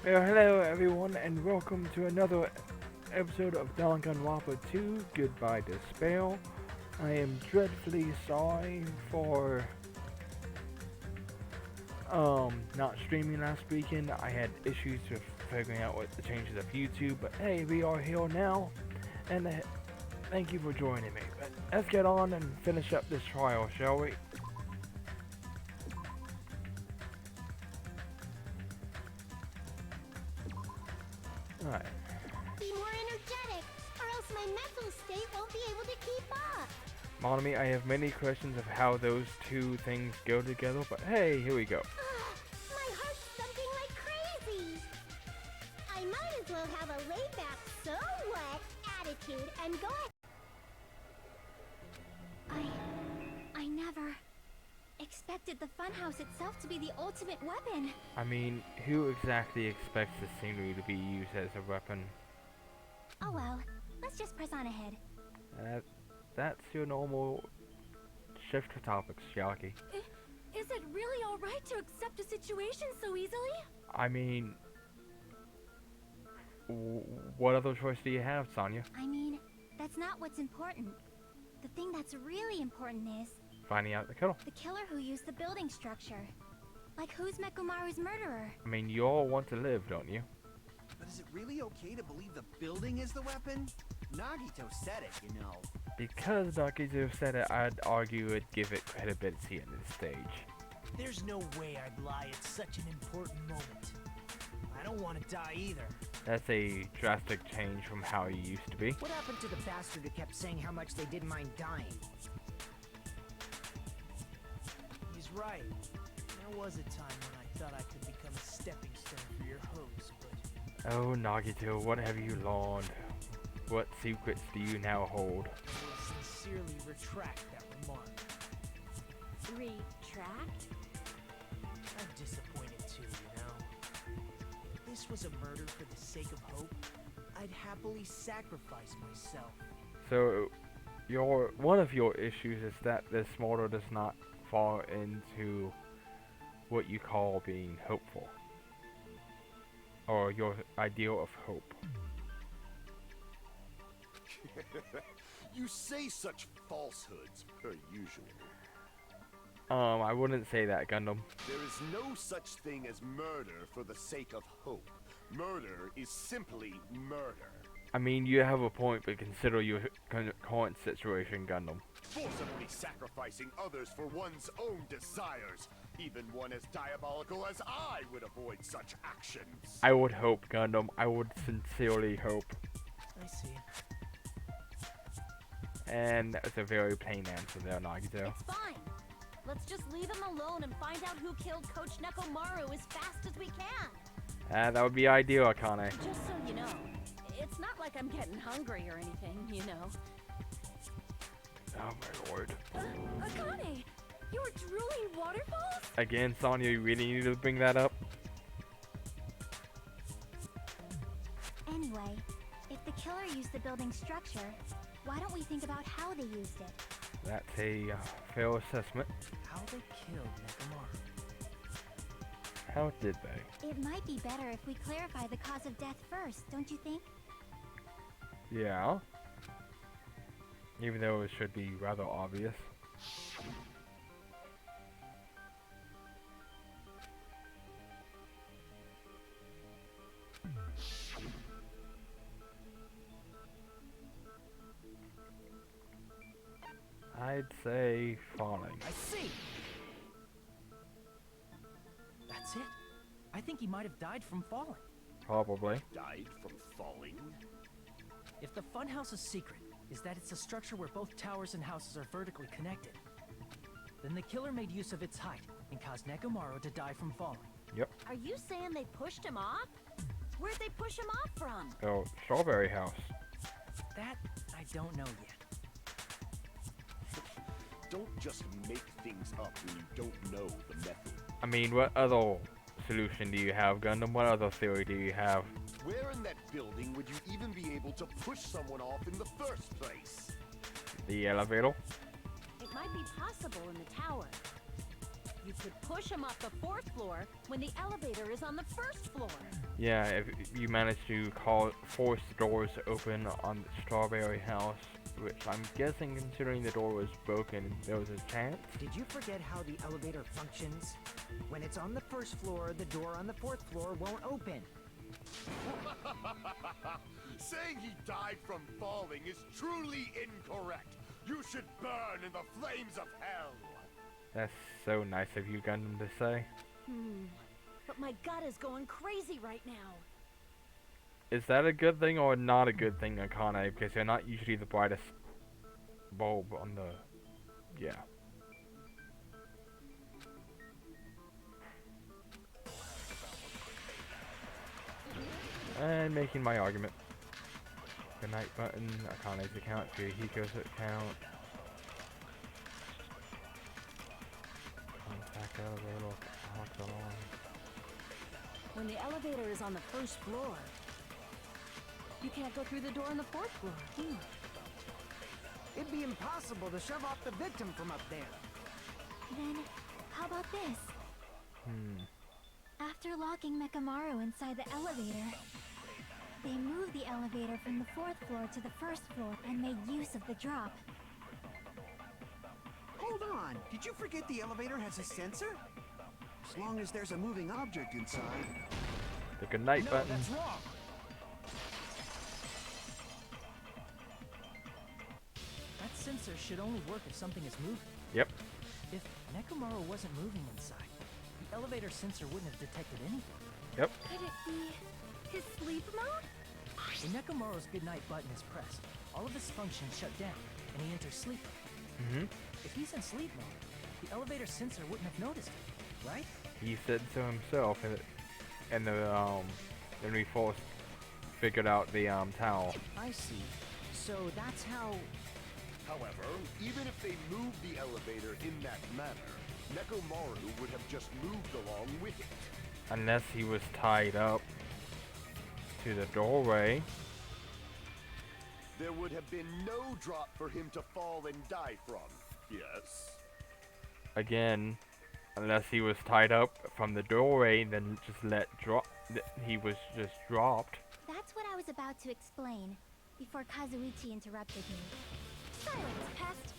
Well, hello everyone, and welcome to another episode of Danganronpa 2, Goodbye Despair. I am dreadfully sorry for not streaming last weekend. I had issues with figuring out what the changes of YouTube, but hey, we are here now, and thank you for joining me. But let's get on and finish up this trial, shall we? Alright. Be more energetic, or else my mental state won't be able to keep up. Monami, I have many questions of how those two things go together, but hey, here we go. My heart's thumping like crazy. I might as well have a laid-back, so what attitude and go ahead. I never expected the funhouse itself to be the ultimate weapon. I mean, who exactly expects the scenery to be used as a weapon? Oh well, let's just press on ahead. That's your normal shift to topics, Yaki. Is it really alright to accept a situation so easily? I mean, what other choice do you have, Sonya? I mean, that's not what's important. The thing that's really important is Finding out the killer. the killer who used the building structure. Like, who's Mekumaru's murderer? I mean, you all want to live, don't you? But is it really okay to believe the building is the weapon? Nagito said it, you know. Because Nagito said it, I'd argue it'd give it credibility in this stage. There's no way I'd lie at such an important moment. I don't want to die either. That's a drastic change from how you used to be. What happened to the bastard who kept saying how much they didn't mind dying? He's right. There was a time when I thought I could become a stepping stone for your hopes, but Oh, Nagito, what have you learned? What secrets do you now hold? I will sincerely retract that remark. Retract? I'm disappointed too, you know. If this was a murder for the sake of hope, I'd happily sacrifice myself. So, one of your issues is that this model does not fall into what you call being hopeful, or your ideal of hope. You say such falsehoods per usual. I wouldn't say that, Gundam. There is no such thing as murder for the sake of hope. Murder is simply murder. I mean, you have a point, but consider your current situation, Gundam. Forcibly sacrificing others for one's own desires. Even one as diabolical as I would avoid such actions. I would hope, Gundam. I would sincerely hope. I see. And that's a very plain answer there, Nagito. It's fine. Let's just leave him alone and find out who killed Coach Nekomaru as fast as we can. That would be ideal, Akane. Just so you know, it's not like I'm getting hungry or anything, you know. Oh my lord. Akane, you were drooling waterfalls? Again, Sonya, you really need to bring that up? Anyway, if the killer used the building structure, why don't we think about how they used it? That's a fair assessment. How they killed Nekomaru. How did they? It might be better if we clarify the cause of death first, don't you think? Yeah. Even though it should be rather obvious. I'd say falling. I see! That's it? I think he might have died from falling. Probably. Died from falling? If the funhouse's secret is that it's a structure where both towers and houses are vertically connected, then the killer made use of its height and caused Nekomaru to die from falling. Yep. Are you saying they pushed him off? Where'd they push him off from? Oh, Strawberry House. That I don't know yet. Don't just make things up when you don't know the method. I mean, what other solution do you have, Gundam? What other theory do you have? Where in that building would you even be able to push someone off in the first place? The elevator? It might be possible in the tower. You could push him off the 4th floor when the elevator is on the 1st floor. Yeah, if you manage to force the doors to open on the Strawberry House, which I'm guessing, considering the door was broken, there was a chance. Did you forget how the elevator functions? When it's on the 1st floor, the door on the 4th floor won't open. Saying he died from falling is truly incorrect. You should burn in the flames of hell. That's so nice of you, Gundam, to say. But my gut is going crazy right now. Is that a good thing or not a good thing, Akane? Because they're not usually the brightest bulb on the... Yeah. And making my argument. Good night button, Akane's account, Hiko's account. Contact elevator, lock on. When the elevator is on the 1st floor, you can't go through the door on the 4th floor. It'd be impossible to shove off the victim from up there. Then, how about this? After locking Mekamaru inside the elevator, they moved the elevator from the 4th floor to the 1st floor and made use of the drop. Hold on. Did you forget the elevator has a sensor? As long as there's a moving object inside. The good night button. That's wrong. That sensor should only work if something is moving. Yep. If Nekomaru wasn't moving inside, the elevator sensor wouldn't have detected anything. Yep. Could it be his sleep mode? When Nekomaru's goodnight button is pressed, all of his functions shut down, and he enters sleep mode. If he's in sleep mode, the elevator sensor wouldn't have noticed it, right? He said so himself, and when we first figured out the towel. I see. So that's how... However, even if they moved the elevator in that manner, Nekomaru would have just moved along with it. Unless he was tied up to the doorway. There would have been no drop for him to fall and die from, yes? Again, unless he was tied up from the doorway, then just he was just dropped. That's what I was about to explain, before Kazuichi interrupted me. Silence, pest!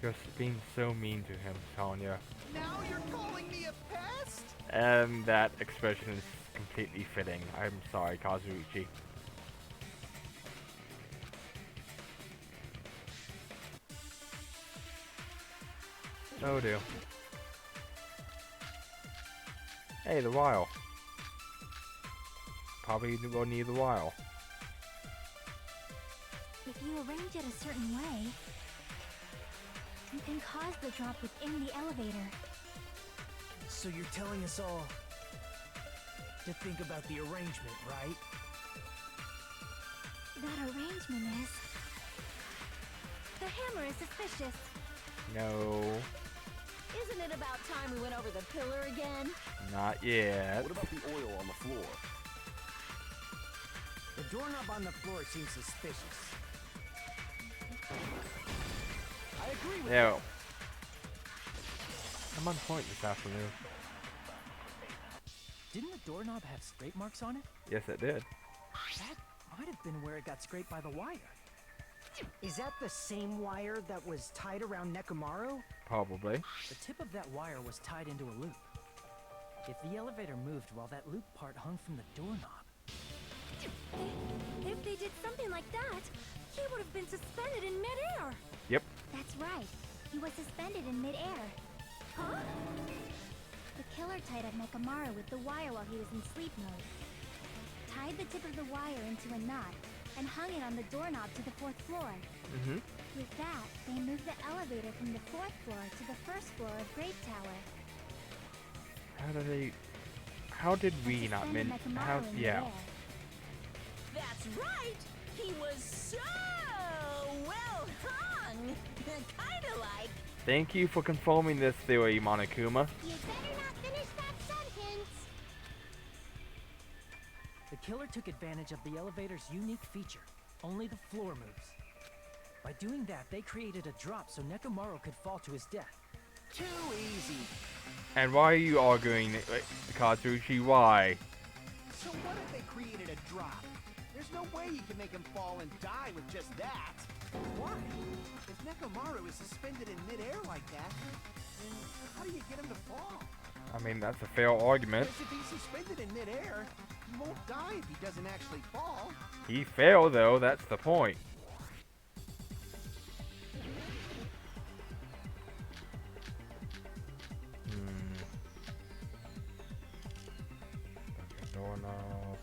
You're being so mean to him, Tanya. Now you're calling me a pest? And that expression is completely fitting. I'm sorry, Kazuichi. Oh dear. Hey, the vial. Probably will need the vial. If you arrange it a certain way, you can cause the drop within the elevator. So you're telling us all to think about the arrangement, right? That arrangement is... The hammer is suspicious. No, Isn't it about time we went over the pillar again? not yet. What about the oil on the floor? The doorknob on the floor seems suspicious. I agree with No. I'm on point this afternoon. Didn't the doorknob have scrape marks on it? Yes, it did. That might have been where it got scraped by the wire. Is that the same wire that was tied around Nekomaru? Probably. The tip of that wire was tied into a loop. If the elevator moved while that loop part hung from the doorknob... If they did something like that, he would have been suspended in midair. Yep. That's right. He was suspended in midair. Huh? The killer tied up Mekamaru with the wire while he was in sleep mode. Tied the tip of the wire into a knot and hung it on the doorknob to the 4th floor. With that, they moved the elevator from the 4th floor to the 1st floor of Great Tower. How did we And not suspended min? Mekamaru How? in Yeah. midair. That's right! He was so well hung! Kinda like... Thank you for confirming this theory, Monokuma. You better not finish that sentence! The killer took advantage of the elevator's unique feature. Only the floor moves. By doing that, they created a drop so Nekomaru could fall to his death. Too easy. And why are you arguing, Katsushi? Why? So what if they created a drop? There's no way you can make him fall and die with just that. Why? If Nekomaru is suspended in midair like that, then how do you get him to fall? I mean, that's a fair argument. Because if he's suspended in midair, he won't die if he doesn't actually fall. He fell, though. That's the point. Doorknob.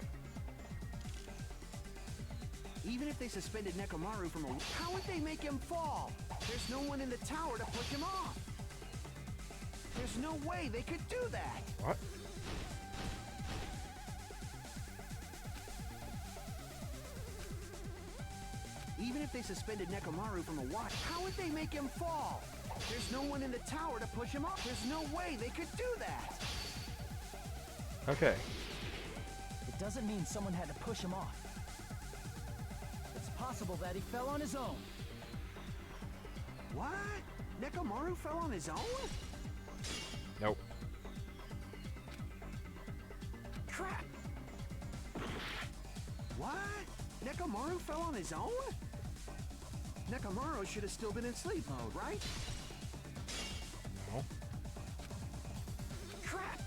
Even if they suspended Nekomaru from a... How would they make him fall? There's no one in the tower to push him off. There's no way they could do that. What? Even if they suspended Nekomaru from a watch, how would they make him fall? There's no one in the tower to push him off. There's no way they could do that. Okay. It doesn't mean someone had to push him off. It's possible that he fell on his own. What? Nekomaru fell on his own? Nope. Crap! What? Nekomaru fell on his own? Nekomaru should have still been in sleep mode, right? No. Crap!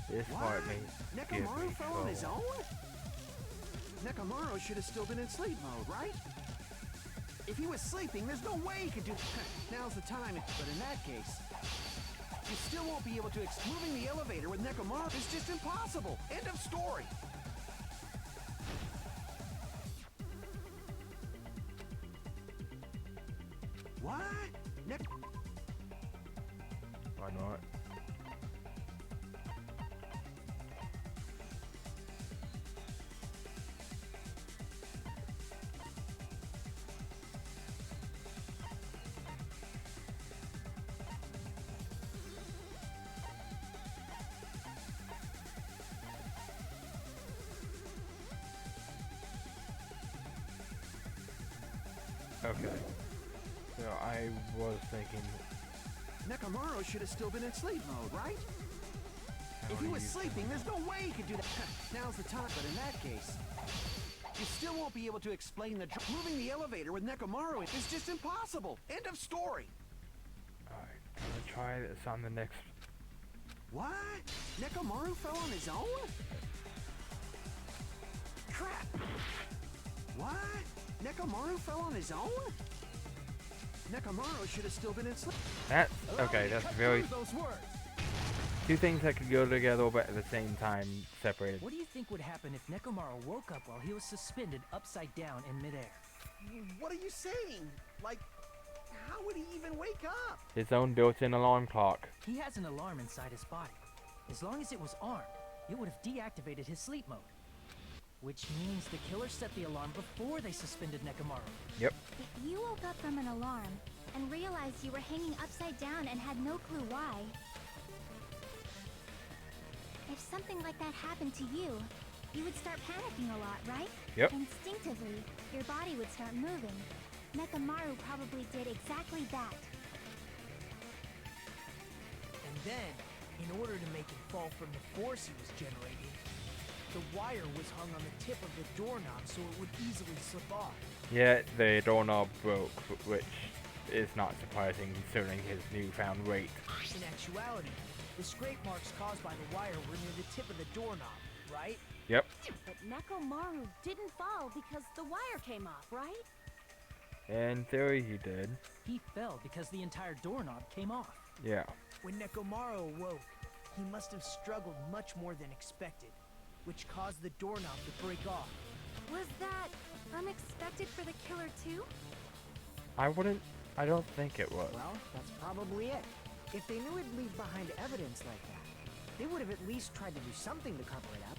This What? part may give me Nekomaru fell on his trouble. own? Nekomaru should have still been in sleep mode, right? If he was sleeping, there's no way he could do... Now's the time, but in that case... You still won't be able to... Moving the elevator with Nekomaru is just impossible! End of story! What? Why not? Okay. So I was thinking, Nekomaru should have still been in sleep mode, right? how If do he was you- sleeping, there's no way he could do that. Now's the time, but in that case, you still won't be able to explain the... Moving the elevator with Nekomaru is just impossible. End of story. Alright, I'm gonna try this on the next. What? Nekomaru fell on his own? Crap! What? Nekomaru fell on his own? Nekomaru should have still been in sleep. That's okay. That's very Those words. two things that could go together, but at the same time separated. What do you think would happen if Nekomaru woke up while he was suspended upside down in midair? What are you saying? Like, how would he even wake up? His own built-in alarm clock. He has an alarm inside his body. As long as it was armed, it would have deactivated his sleep mode. Which means the killer set the alarm before they suspended Nekomaru. Yep. If you woke up from an alarm and realized you were hanging upside down and had no clue why, if something like that happened to you, you would start panicking a lot, right? Yep. Instinctively, your body would start moving. Nekomaru probably did exactly that. And then, in order to make him fall from the force he was generating, the wire was hung on the tip of the doorknob so it would easily slip off. Yeah, the doorknob broke, which is not surprising considering his newfound weight. In actuality, the scrape marks caused by the wire were near the tip of the doorknob, right? Yep. But Nekomaru didn't fall because the wire came off, right? In theory, he did. He fell because the entire doorknob came off. Yeah. When Nekomaru awoke, he must have struggled much more than expected, which caused the doorknob to break off. Was that unexpected for the killer too? I don't think it was. Well, that's probably it. If they knew it'd leave behind evidence like that, they would have at least tried to do something to cover it up.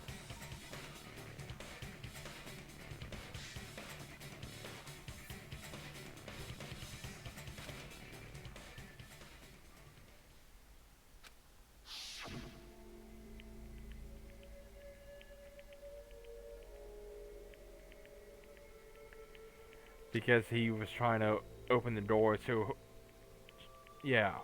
Because he was trying to open the door to... Yeah.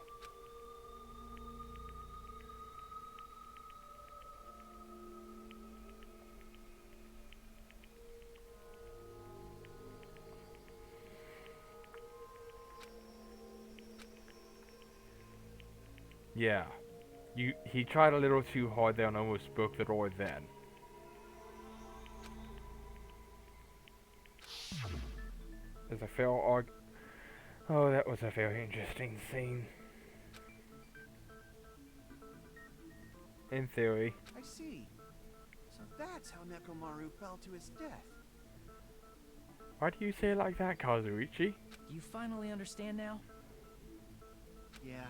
Yeah. He tried a little too hard there and almost broke the door then. There's a fail arc. Oh, that was a very interesting scene. In theory. I see. So that's how Nekomaru fell to his death. Why do you say it like that, Kazuichi? Do you finally understand now? Yeah.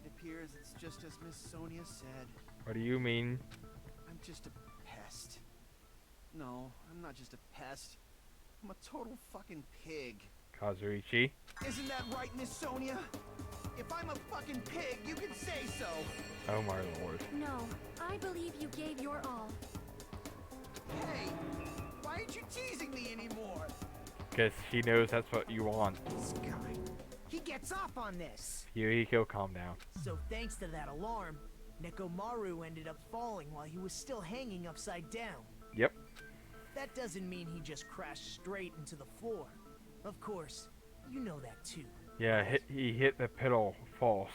It appears it's just as Miss Sonia said. What do you mean? I'm just a pest. No, I'm not just a pest. I'm a total fucking pig. Kazuichi? Isn't that right, Miss Sonia? If I'm a fucking pig, you can say so. Oh my lord. No, I believe you gave your all. Hey, why aren't you teasing me anymore? Because she knows that's what you want. This guy, he gets off on this. Yuriko, calm down. So thanks to that alarm, Nekomaru ended up falling while he was still hanging upside down. Yep. That doesn't mean he just crashed straight into the floor. Of course, you know that too. Yeah, he hit the pedal first,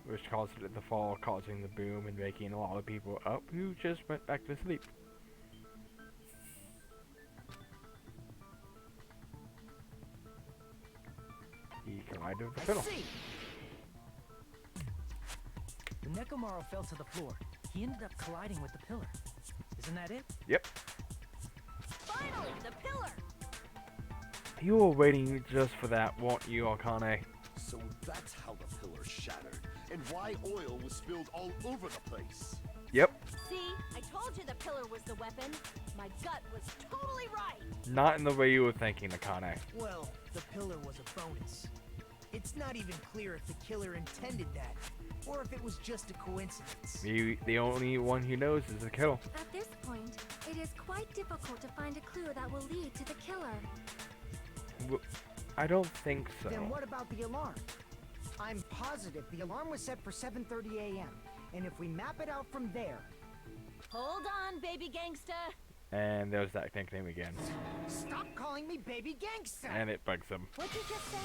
which caused it to fall, causing the boom and waking a lot of people up who just went back to sleep. He collided with the pedal. See. When Nekomaru fell to the floor, he ended up colliding with the pillar. Isn't that it? Yep. Finally, the pillar! You were waiting just for that, weren't you, Akane? So that's how the pillar shattered, and why oil was spilled all over the place. Yep. See, I told you the pillar was the weapon. My gut was totally right. Not in the way you were thinking, Akane. Well, the pillar was a bonus. It's not even clear if the killer intended that, or if it was just a coincidence. The only one who knows is the killer. At this point, it is quite difficult to find a clue that will lead to the killer. I don't think so. Then what about the alarm? I'm positive the alarm was set for 7:30 a.m. And if we map it out from there... Hold on, baby gangsta. And there's that nickname again. Stop calling me baby gangsta! And it bugs him. What'd you just say?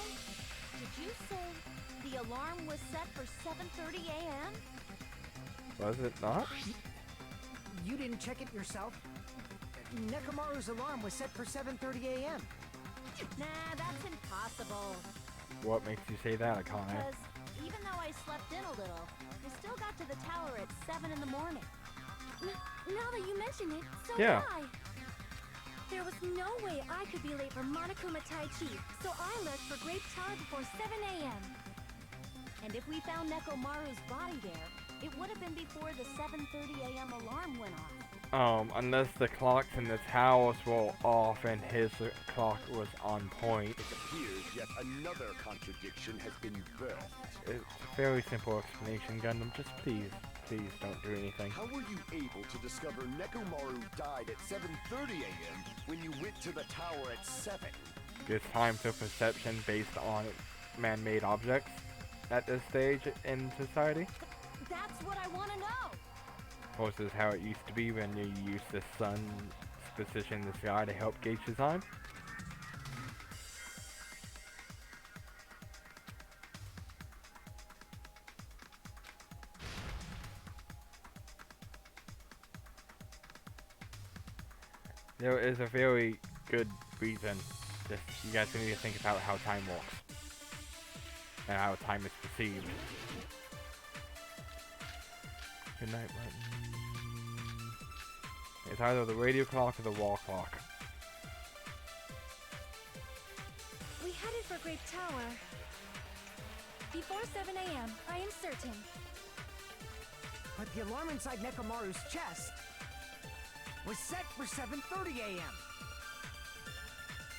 Did you say the alarm was set for 7:30 a.m.? Was it not? You didn't check it yourself? Nekomaru's alarm was set for 7:30 a.m. Nah, that's impossible. What makes you say that, Akane? Because even though I slept in a little, I still got to the tower at 7 in the morning. Now that you mention it, so Yeah. did I. There was no way I could be late for Monokuma Tai Chi, so I left for Great Tower before 7 a.m. And if we found Nekomaru's body there, it would have been before the 7:30 a.m. alarm went off. Unless the clocks in the towers were off and his clock was on point. It appears yet another contradiction has been birthed. It's a very simple explanation, Gundam. Just please don't do anything. How were you able to discover Nekomaru died at 7:30 a.m. when you went to the tower at 7? It's time for perception based on man-made objects at this stage in society. That's what I want to know. Versus how it used to be when you used the sun's position in the sky to help gauge the time. There is a very good reason. Just you guys need to think about how time works and how time is perceived. Good night, Martin. It's either the radio clock or the wall clock. We headed for Great Tower before 7 a.m., I am certain. But the alarm inside Nekomaru's chest was set for 7:30 a.m.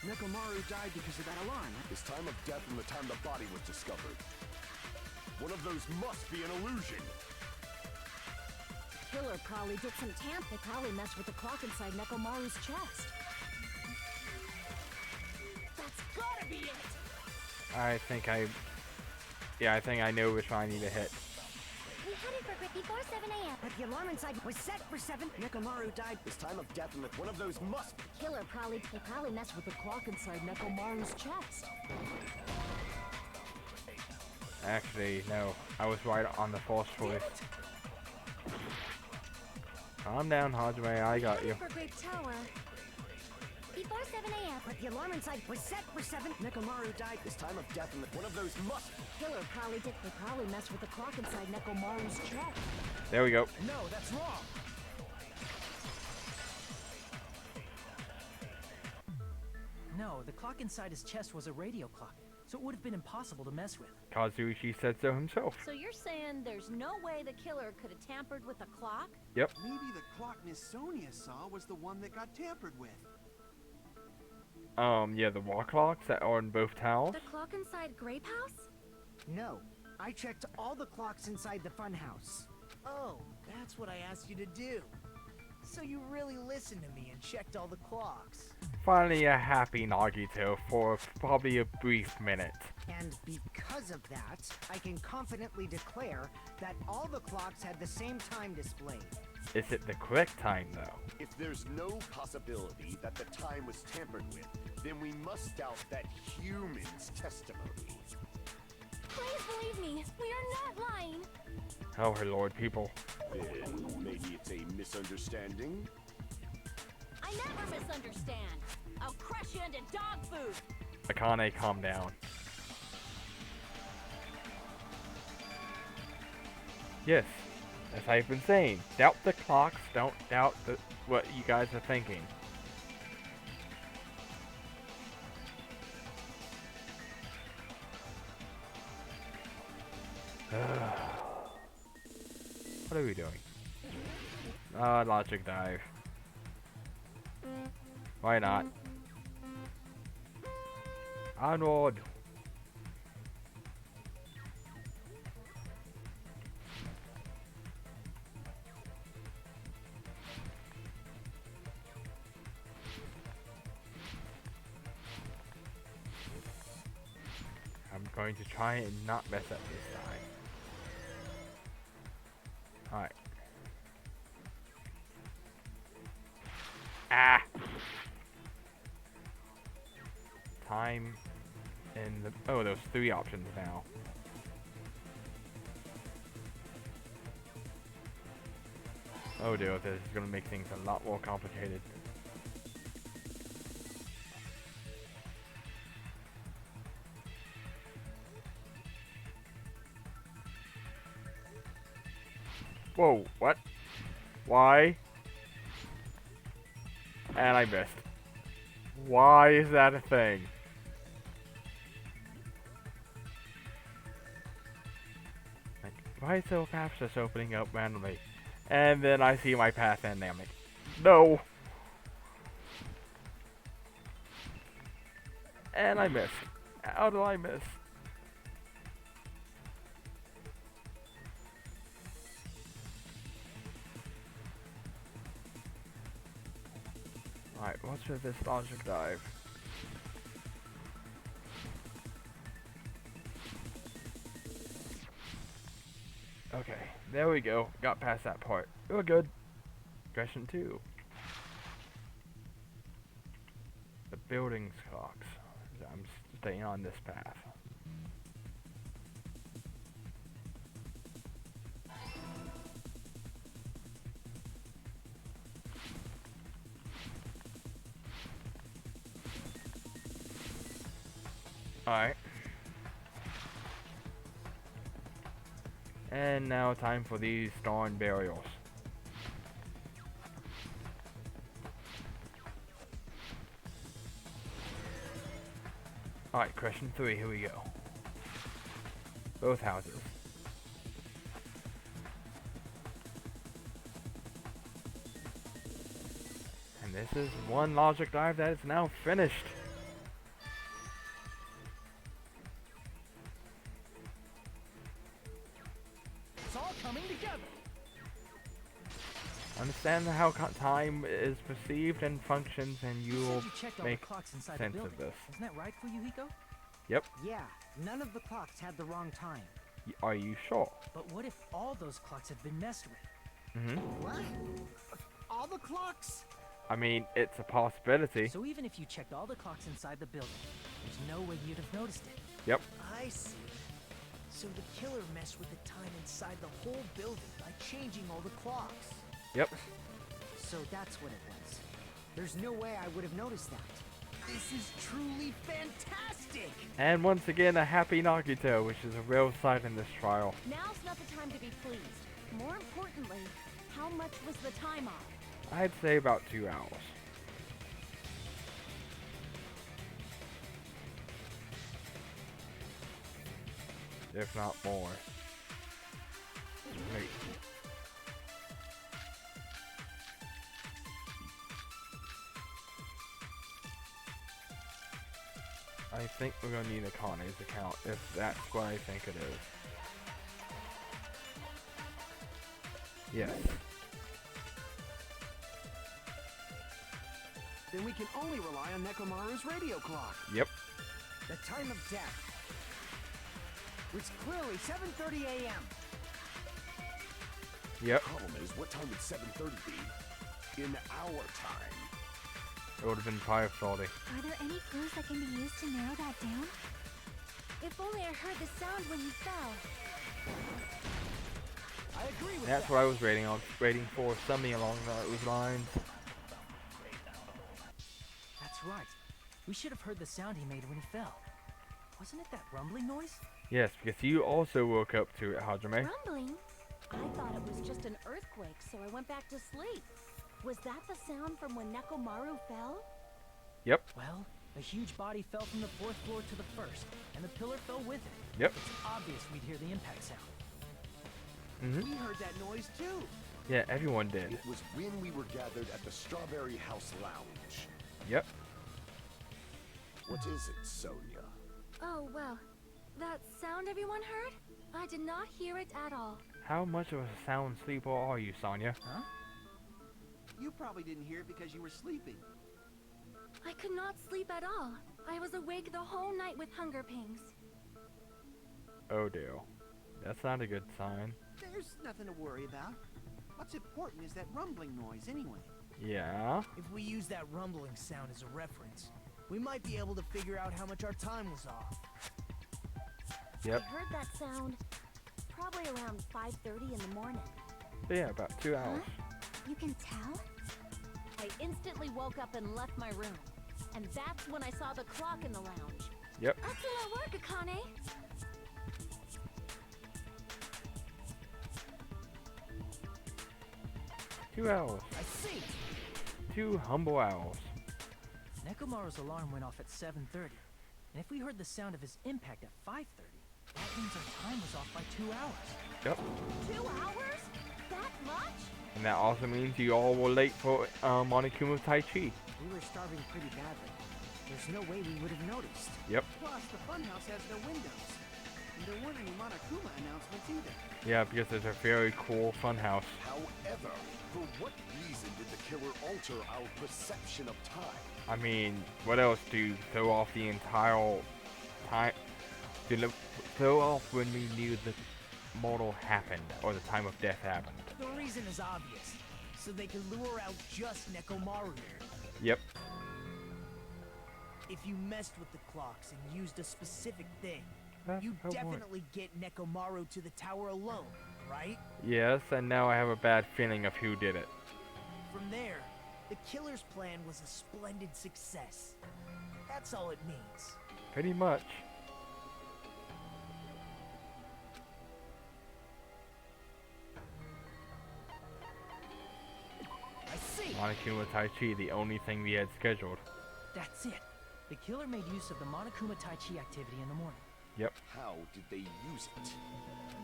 Nekomaru died because of that alarm. His time of death and the time the body was discovered. One of those must be an illusion. Killer probably did some tamp. They probably messed with the clock inside Nekomaru's chest. That's gotta be it! I think I know which one I need to hit. We headed for Great before 7 a.m. But the alarm inside was set for 7... Nekomaru died. His time of death and one of those must be. Killer probably messed with the clock inside Nekomaru's chest. Actually, no. I was right on the false choice. Calm down, Hajime. I got you. For Grape Tower. Before 7 a.m. But the alarm inside was set for 7. Nekomaru died this time of death, and one of those must. Killer probably did. They probably messed with the clock inside Nekomaru's chest. There we go. No, that's wrong. No, the clock inside his chest was a radio clock, so it would have been impossible to mess with. Kazuichi said so himself. So you're saying there's no way the killer could have tampered with the clock? Yep. Maybe the clock Miss Sonia saw was the one that got tampered with. Yeah, the wall clocks that are in both towels. The clock inside Grape House? No, I checked all the clocks inside the funhouse. Oh, that's what I asked you to do. So you really listened to me and checked all the clocks. Finally a happy Nagito for probably a brief minute. And because of that, I can confidently declare that all the clocks had the same time displayed. Is it the correct time though? If there's no possibility that the time was tampered with, then we must doubt that human's testimony. Please believe me. We are not lying. Oh, her lord, people. Then maybe it's a misunderstanding? I never misunderstand. I'll crush you into dog food. Akane, calm down. Yes, as I've been saying, doubt the clocks, don't doubt what you guys are thinking. What are we doing? Logic dive. Why not? Onward! I'm going to try and not mess up this time. Alright. Ah! Time in the... Oh, there's 3 options now. Oh dear, this is going to make things a lot more complicated. Whoa, what? Why? And I missed. Why is that a thing? Like, why is the path just opening up randomly? And then I see my path and I'm like, no! And I missed. How did I miss? Alright, what's with this logic dive? Okay, there we go. Got past that part. We're good. Question 2. The building's clocks. I'm staying on this path. Alright. And now time for these darn burials. Alright, question 3, here we go. Both houses. And this is one logic dive that is now finished. Understand how time is perceived and functions, and you will make sense of this. Isn't that right, Fuyuhiko? Yep. Yeah, none of the clocks had the wrong time. Are you sure? But what if all those clocks have been messed with? Mm-hmm. What? All the clocks? I mean, it's a possibility. So even if you checked all the clocks inside the building, there's no way you'd have noticed it. Yep. I see. So the killer messed with the time inside the whole building by changing all the clocks. Yep. So that's what it was. There's no way I would have noticed that. This is truly fantastic! And once again, a happy Nagito, which is a real sight in this trial. Now's not the time to be pleased. More importantly, how much was the time off? I'd say about 2 hours. If not more. Wait. I think we're gonna need Akane's account, if that's what I think it is. Yes. Then we can only rely on Nekomaru's radio clock. Yep. The time of death was clearly 7:30 a.m. Yep. Problem is, what time would 7:30 be? In our time. It would have been 5:30. Are there any clues that can be used to narrow that down? If only I heard the sound when he fell. I agree with That's that. what I was waiting on, waiting for something along those lines. That's right. We should have heard the sound he made when he fell. Wasn't it that rumbling noise? Yes, because you also woke up to it, Hajime. Rumbling? I thought it was just an earthquake, so I went back to sleep. Was that the sound from when Nekomaru fell? Yep. Well, a huge body fell from the 4th floor to the 1st, and the pillar fell with it. Yep. It's obvious we'd hear the impact sound. Mhm. We heard that noise too. Yeah, everyone did. It was when we were gathered at the Strawberry House Lounge. Yep. What is it, Sonia? Oh, well. That sound everyone heard? I did not hear it at all. How much of a sound sleeper are you, Sonya? Huh? You probably didn't hear it because you were sleeping. I could not sleep at all. I was awake the whole night with hunger pangs. Oh dear. That's not a good sign. There's nothing to worry about. What's important is that rumbling noise anyway. Yeah. If we use that rumbling sound as a reference, we might be able to figure out how much our time was off. Yep. I heard that sound probably around 5:30 in the morning. So yeah, about 2 hours. You can tell? I instantly woke up and left my room. And that's when I saw the clock in the lounge. Yep. Excellent work, Akane. 2 hours. I see! 2 humble hours. Nekomaru's alarm went off at 7:30, and if we heard the sound of his impact at 5:30, that means our time was off by 2 hours. Yep. 2 hours? That much? And that also means you all were late for Monokuma Tai Chi. We were starving pretty badly. There's no way we would have noticed. Yep. Plus, the funhouse has no windows. And there weren't any Monokuma announcements either. Yeah, because it's a very cool funhouse. However, for what reason did the killer alter our perception of time? I mean, what else do you throw off the entire time? Throw off when we knew the mortal happened, or the time of death happened. The reason is obvious. So they can lure out just Nekomaru. Yep. If you messed with the clocks and used a specific thing, That's you a point. definitely get Nekomaru to the tower alone, right? Yes, and now I have a bad feeling of who did it. From there, the killer's plan was a splendid success. That's all it means. Pretty much. I see! Monokuma Tai Chi, the only thing we had scheduled. That's it. The killer made use of the Monokuma Tai Chi activity in the morning. Yep. How did they use it?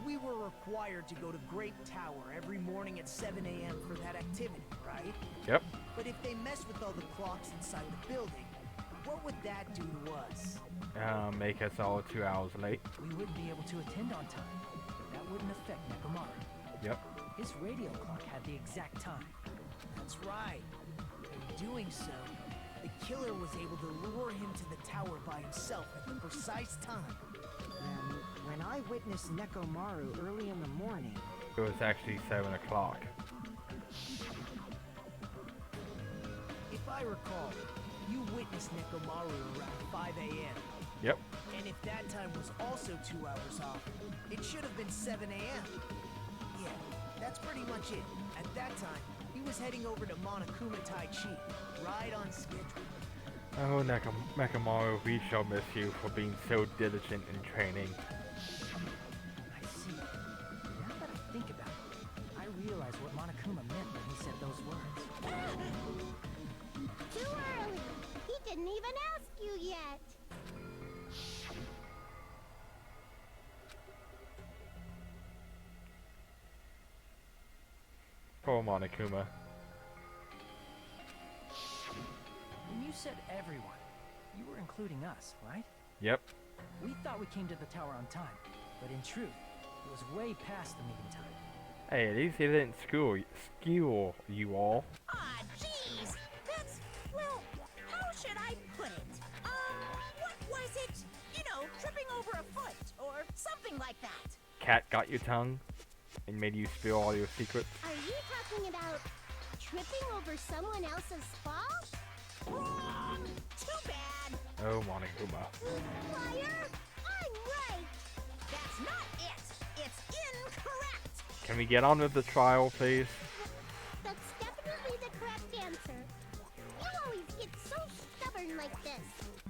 We were required to go to Great Tower every morning at 7 a.m. for that activity, right? Yep. But if they messed with all the clocks inside the building, what would that do to us? Make us all 2 hours late. We wouldn't be able to attend on time, but that wouldn't affect Nekomaru. Yep. His radio clock had the exact time. That's right. In doing so, the killer was able to lure him to the tower by himself at the precise time. And when I witnessed Nekomaru early in the morning, It was actually 7 o'clock. If I recall, you witnessed Nekomaru around 5 a.m. Yep. And if that time was also 2 hours off, it should have been 7 a.m. Yeah, that's pretty much it. At that time, he was heading over to Monokuma Tai Chi, right on schedule. Oh, Nakamaru, we shall miss you for being so diligent in training. I see. Now that I think about it, I realize what Monokuma meant when he said those words. Too early. He didn't even ask you yet. Poor Monokuma. When you said everyone, you were including us, right? Yep. We thought we came to the tower on time, but in truth, it was way past the meeting time. Hey, at least he didn't skew you all. Ah, jeez. That's, well, how should I put it? What was it? You know, tripping over a foot, or something like that. Cat got your tongue and made you spill all your secrets. Are you talking about tripping over someone else's fault? Wrong! Too bad! Oh, Monokuma. Liar! I'm right! That's not it! It's incorrect! Can we get on with the trial, please? That's definitely the correct answer. You always get so stubborn like this.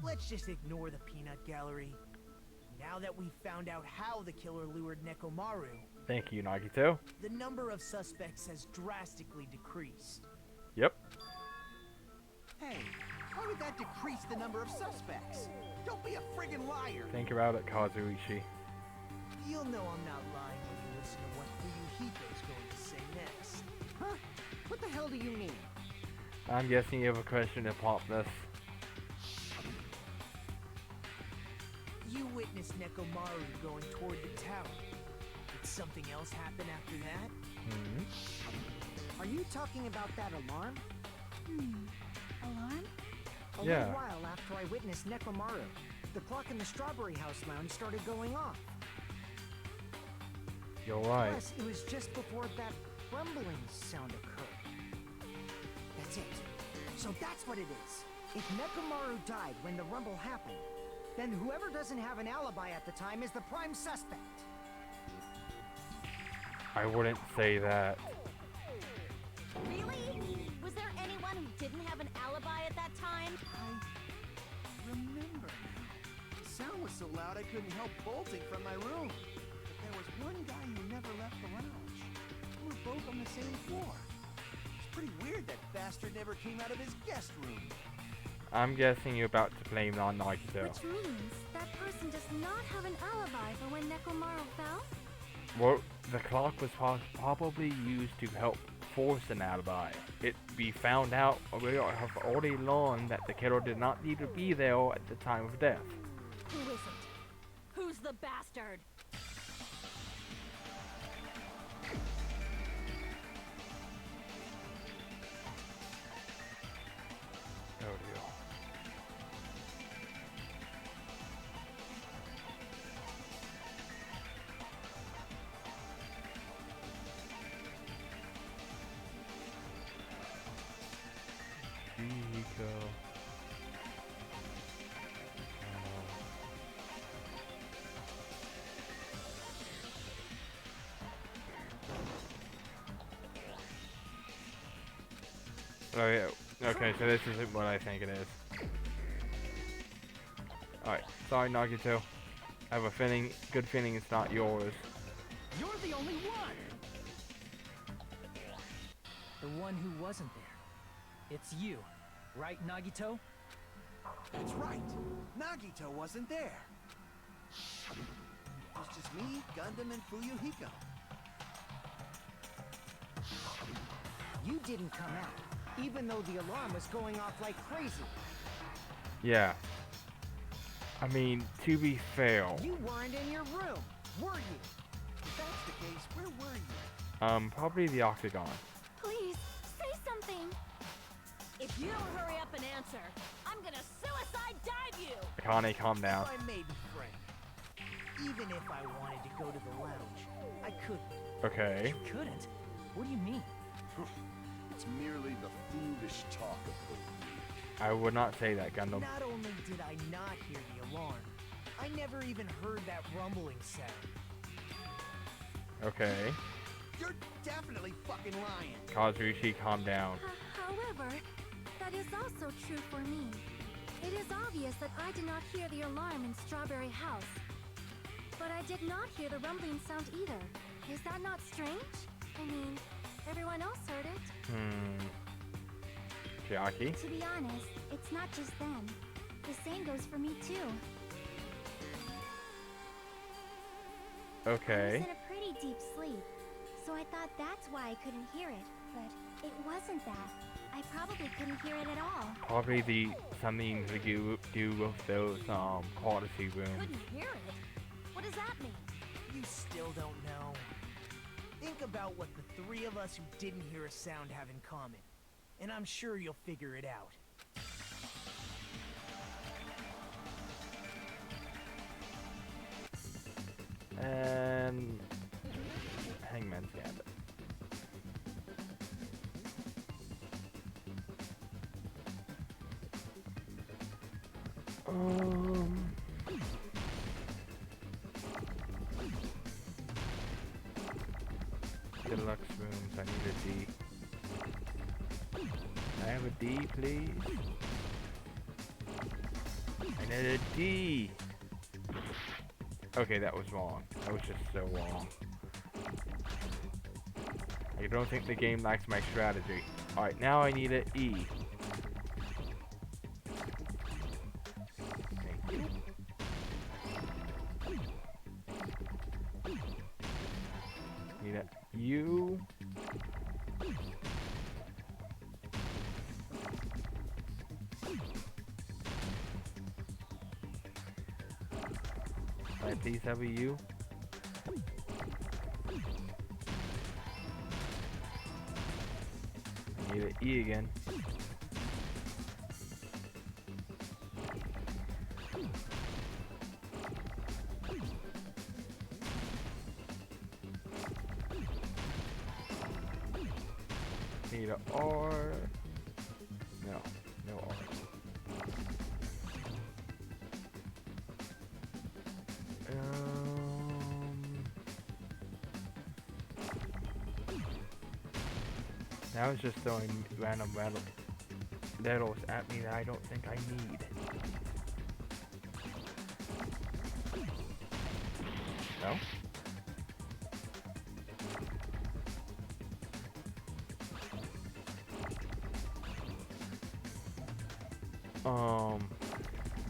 Let's just ignore the peanut gallery. Now that we've found out how the killer lured Nekomaru, Thank you, Nagito. the number of suspects has drastically decreased. Yep. Hey, how did that decrease the number of suspects? Don't be a friggin' liar! Think about it, Kazuichi. You'll know I'm not lying when you listen to what Fuyuhiko's going to say next. Huh? What the hell do you mean? I'm guessing you have a question to pop this. You witnessed Nekomaru going toward the tower. Did something else happen after that? Hmm. Are you talking about that alarm? Alarm? A Yeah. little while after I witnessed Nekomaru, the clock in the Strawberry House lounge started going off. You're right. Plus, it was just before that rumbling sound occurred. That's it. So that's what it is. If Nekomaru died when the rumble happened, then whoever doesn't have an alibi at the time is the prime suspect. I I wouldn't say that. Really? Was there anyone who didn't have an alibi at that time? I remember now. The sound was so loud I couldn't help bolting from my room. But there was one guy who never left the lounge. We were both on the same floor. It's pretty weird that bastard never came out of his guest room. I'm guessing you're about to blame it on Nagito. Which means that person does not have an alibi for when Nekomaru fell? Well, the clock was probably used to help force an alibi. It be found out, we have already learned that the killer did not need to be there at the time of death. Who is it? Who's the bastard? Oh dear. Chico. Oh yeah. Okay, so this isn't what I think it is. Alright, sorry Nagito. I have a feeling, good feeling it's not yours. You're the only one! The one who wasn't there. It's you, right, Nagito? That's right. Nagito wasn't there. It was just me, Gundam, and Fuyuhiko. You didn't come out, even though the alarm was going off like crazy. Yeah. I mean, to be fair, You weren't in your room, were you? If that's the case, where were you? probably the Octagon. Please, say something. If you don't hurry up and answer, I'm gonna suicide dive you! Akane, calm down. My maiden friend. Even if I wanted to go to the lounge, I couldn't. Okay. You couldn't? What do you mean? It's merely the foolish talk of the weak. I would not say that, Gundam. Not only did I not hear the alarm, I never even heard that rumbling sound. Okay. You're definitely fucking lying. Kazushi, calm down. However, that is also true for me. It is obvious that I did not hear the alarm in Strawberry House. But I did not hear the rumbling sound either. Is that not strange? I mean, everyone else heard it. Chiaki? To be honest, it's not just them. The same goes for me too. I was Okay. in a pretty deep sleep, so I thought that's why I couldn't hear it. But it wasn't that. I probably couldn't hear it at all. Probably something to do with those quality rooms. Couldn't hear it? What does that mean? You still don't know. Think about what the three of us who didn't hear a sound have in common, and I'm sure you'll figure it out. And Hangman's Gambit. Deluxe rooms, I need a D. I have a D, please. I need a D! Okay, that was wrong. That was just so wrong. I don't think the game likes my strategy. Alright, now I need an E. Thank you. Need a U. Alright, please have a U. I need an E again. Need a R. No, no R. Now it's just throwing random letters at me that I don't think I need. No?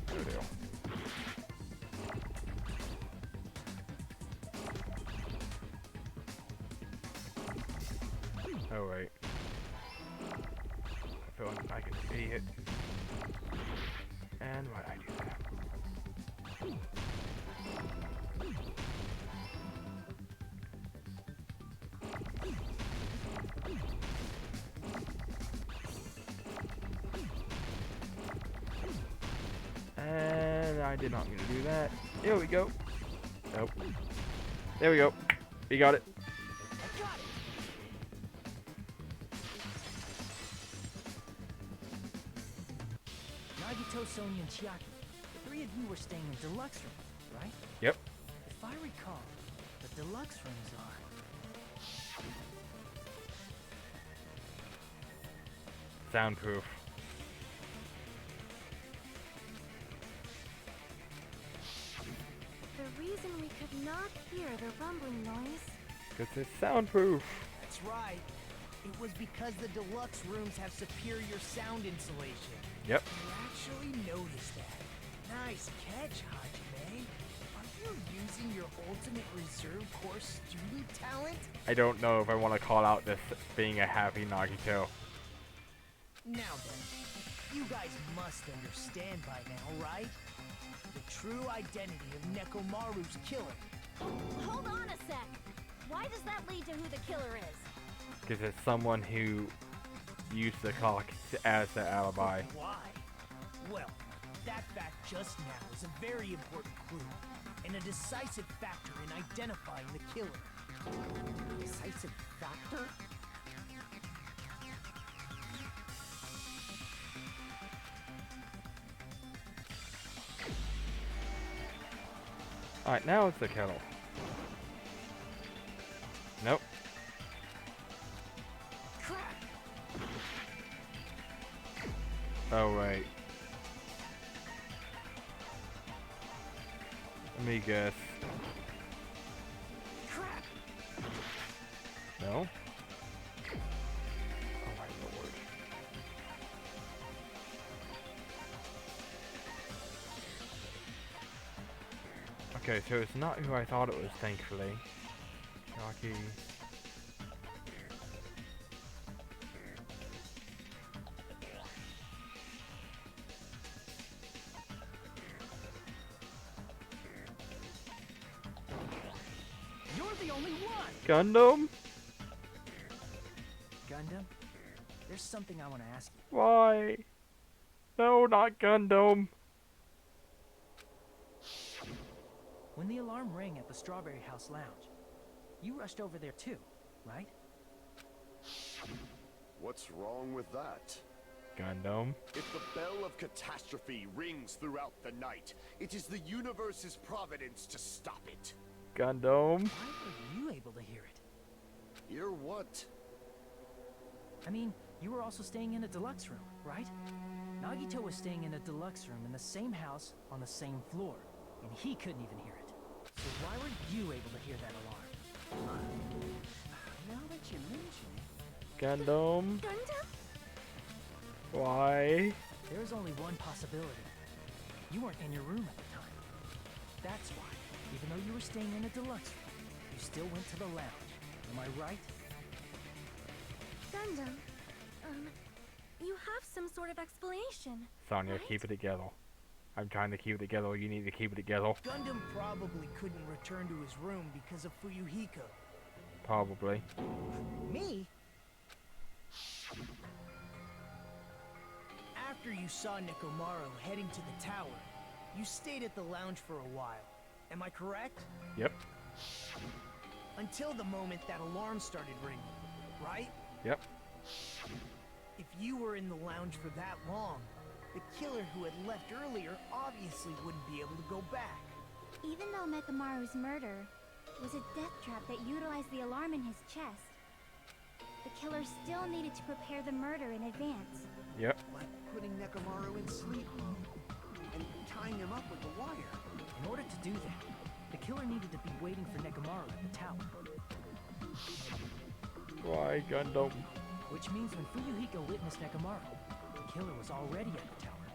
There we go. Oh wait. I feel like an idiot. And why did I do that? And I did not mean to do that. Here we go. Nope. There we go. We got it. Nagito, Sonia, and Chiaki, the three of you were staying in deluxe rooms, right? Yep. If I recall, the deluxe rooms are... Soundproof. The reason we could not hear the rumbling noise. Because it's soundproof. That's right. It was because the deluxe rooms have superior sound insulation. Yep. You actually noticed that. Nice catch, Hajime. Are you using your ultimate reserve course student talent? I don't know if I want to call out this being a happy Nagito. Now then, you guys must understand by now, right? The true identity of Nekomaru's killer. Hold on a sec. Why does that lead to who the killer is? Because it's someone who used the clock as the alibi. Why? Well, that fact just now is a very important clue, and a decisive factor in identifying the killer. Decisive factor? Alright, now it's the kettle. Nope. Oh, right. Let me guess. No? Oh my lord. Okay, so it's not who I thought it was, thankfully. Rocky. You're the only one! Gundam? Gundam, there's something I want to ask you. Why? No, not Gundam. When the alarm rang at the Strawberry House Lounge, you rushed over there too, right? What's wrong with that? Gundam. If the bell of catastrophe rings throughout the night, it is the universe's providence to stop it. Gundam. Why were you able to hear it? Hear what? I mean, you were also staying in a deluxe room, right? Nagito was staying in a deluxe room in the same house on the same floor, and he couldn't even hear it. So why were you able to hear that alarm? Now that you mention it. Gundam. Gundam? Why? There's only one possibility. You weren't in your room at the time. That's why, even though you were staying in a deluxe room, you still went to the lounge. Am I right? Gundam, you have some sort of explanation. Sonya, right? keep it together. I'm trying to keep it together. You need to keep it together. Gundam probably couldn't return to his room because of Fuyuhiko. Probably. Me? After you saw Nekomaru heading to the tower, you stayed at the lounge for a while. Am I correct? Yep. Until the moment that alarm started ringing, right? Yep. If you were in the lounge for that long, the killer who had left earlier obviously wouldn't be able to go back. Even though Mekamaru's murder was a death trap that utilized the alarm in his chest, the killer still needed to prepare the murder in advance. Yep. Like putting Nekomaru in sleep mode and tying him up with the wire. In order to do that, the killer needed to be waiting for Nekomaru at the tower. Why, Gundam? Which means when Fuyuhiko witnessed Nekomaru, the killer was already at the tower.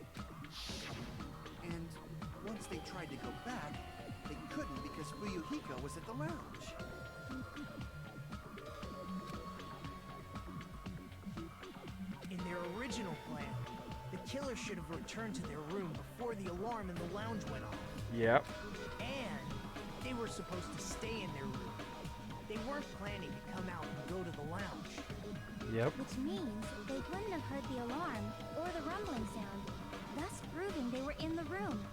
And once they tried to go back, they couldn't because Fuyuhiko was at the lounge. In their original plan, the killer should have returned to their room before the alarm in the lounge went off. Yep. And they were supposed to stay in their room. They weren't planning to come out and go to the lounge. Yep. Which means they wouldn't have heard the alarm or the rumbling sound, thus proving they were in the room.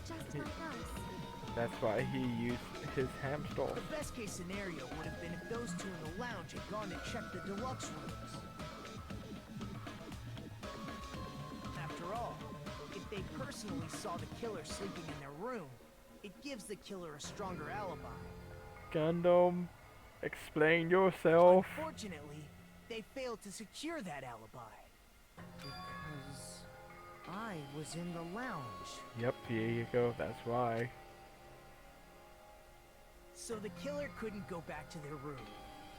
Just like us. That's why he used his hamster. The best case scenario would have been if those two in the lounge had gone to check the deluxe rooms. After all, if they personally saw the killer sleeping in their room, it gives the killer a stronger alibi. Gundam, explain yourself. Unfortunately, they failed to secure that alibi. Because I was in the lounge. Yep, here you go. That's why. So the killer couldn't go back to their room,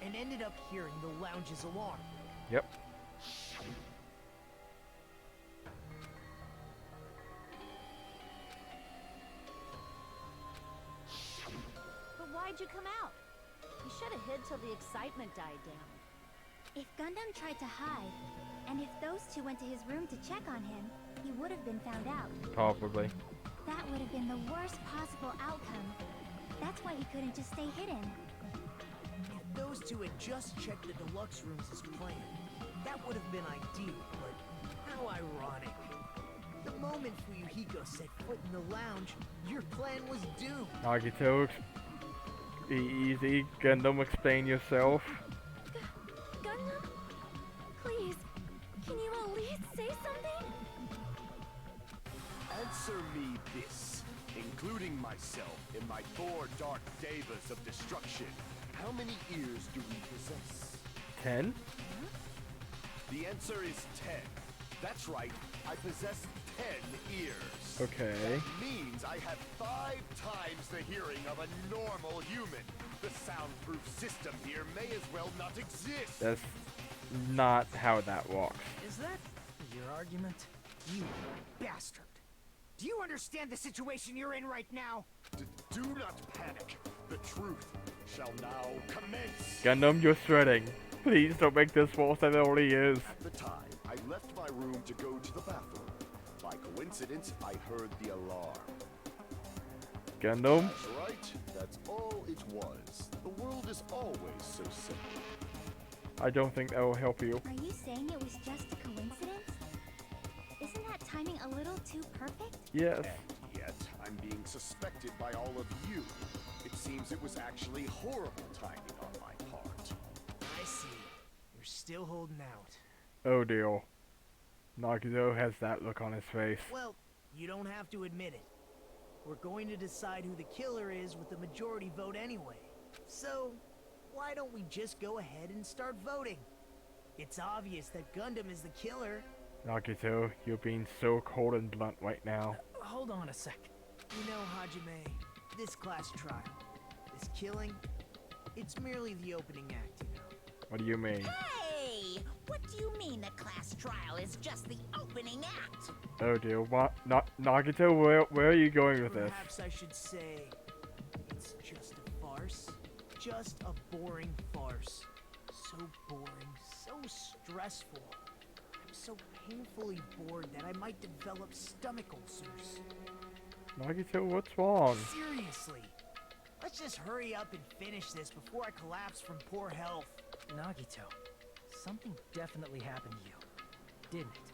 and ended up hearing the lounge's alarm. Yep. But why'd you come out? You should have hid till the excitement died down. If Gundam tried to hide, and if those two went to his room to check on him, he would have been found out. Probably. That would have been the worst possible outcome. That's why he couldn't just stay hidden. If those two had just checked the deluxe rooms as planned, that would have been ideal, but how ironic. The moment Fuyuhiko set foot in the lounge, your plan was doomed. Nagito, be easy. Gundam, explain yourself. Gundam? Please, can you at least say something? Answer me this. including myself in my 4 dark devas of destruction. How many ears do we possess? 10? The answer is 10. That's right, I possess 10 ears. Okay. That means I have 5 times the hearing of a normal human. The soundproof system here may as well not exist. That's not how that works. Is that your argument? You bastard! Do you understand the situation you're in right now? Do not panic. The truth shall now commence. Gundam, you're shredding. Please don't make this worse than it already is. At the time, I left my room to go to the bathroom. By coincidence, I heard the alarm. Gundam? That's right. That's all it was. The world is always so simple. I don't think that will help you. Are you saying it was just a coincidence? Isn't that timing a little too perfect? Yes. And yet, I'm being suspected by all of you. It seems it was actually horrible timing on my part. I see. You're still holding out. Oh dear. Nagito has that look on his face. Well, you don't have to admit it. We're going to decide who the killer is with the majority vote anyway. So, why don't we just go ahead and start voting? It's obvious that Gundam is the killer. Nagito, you're being so cold and blunt right now. Hold on a sec. You know, Hajime, this class trial, this killing, it's merely the opening act, you know. What do you mean? Hey! What do you mean the class trial is just the opening act? Oh dear, what? Nagito, where are you going with this? Perhaps I should say, it's just a farce. Just a boring farce. So boring, so stressful. I'm so painfully bored that I might develop stomach ulcers. Nagito, what's wrong? Seriously. Let's just hurry up and finish this before I collapse from poor health. Nagito, something definitely happened to you, didn't it?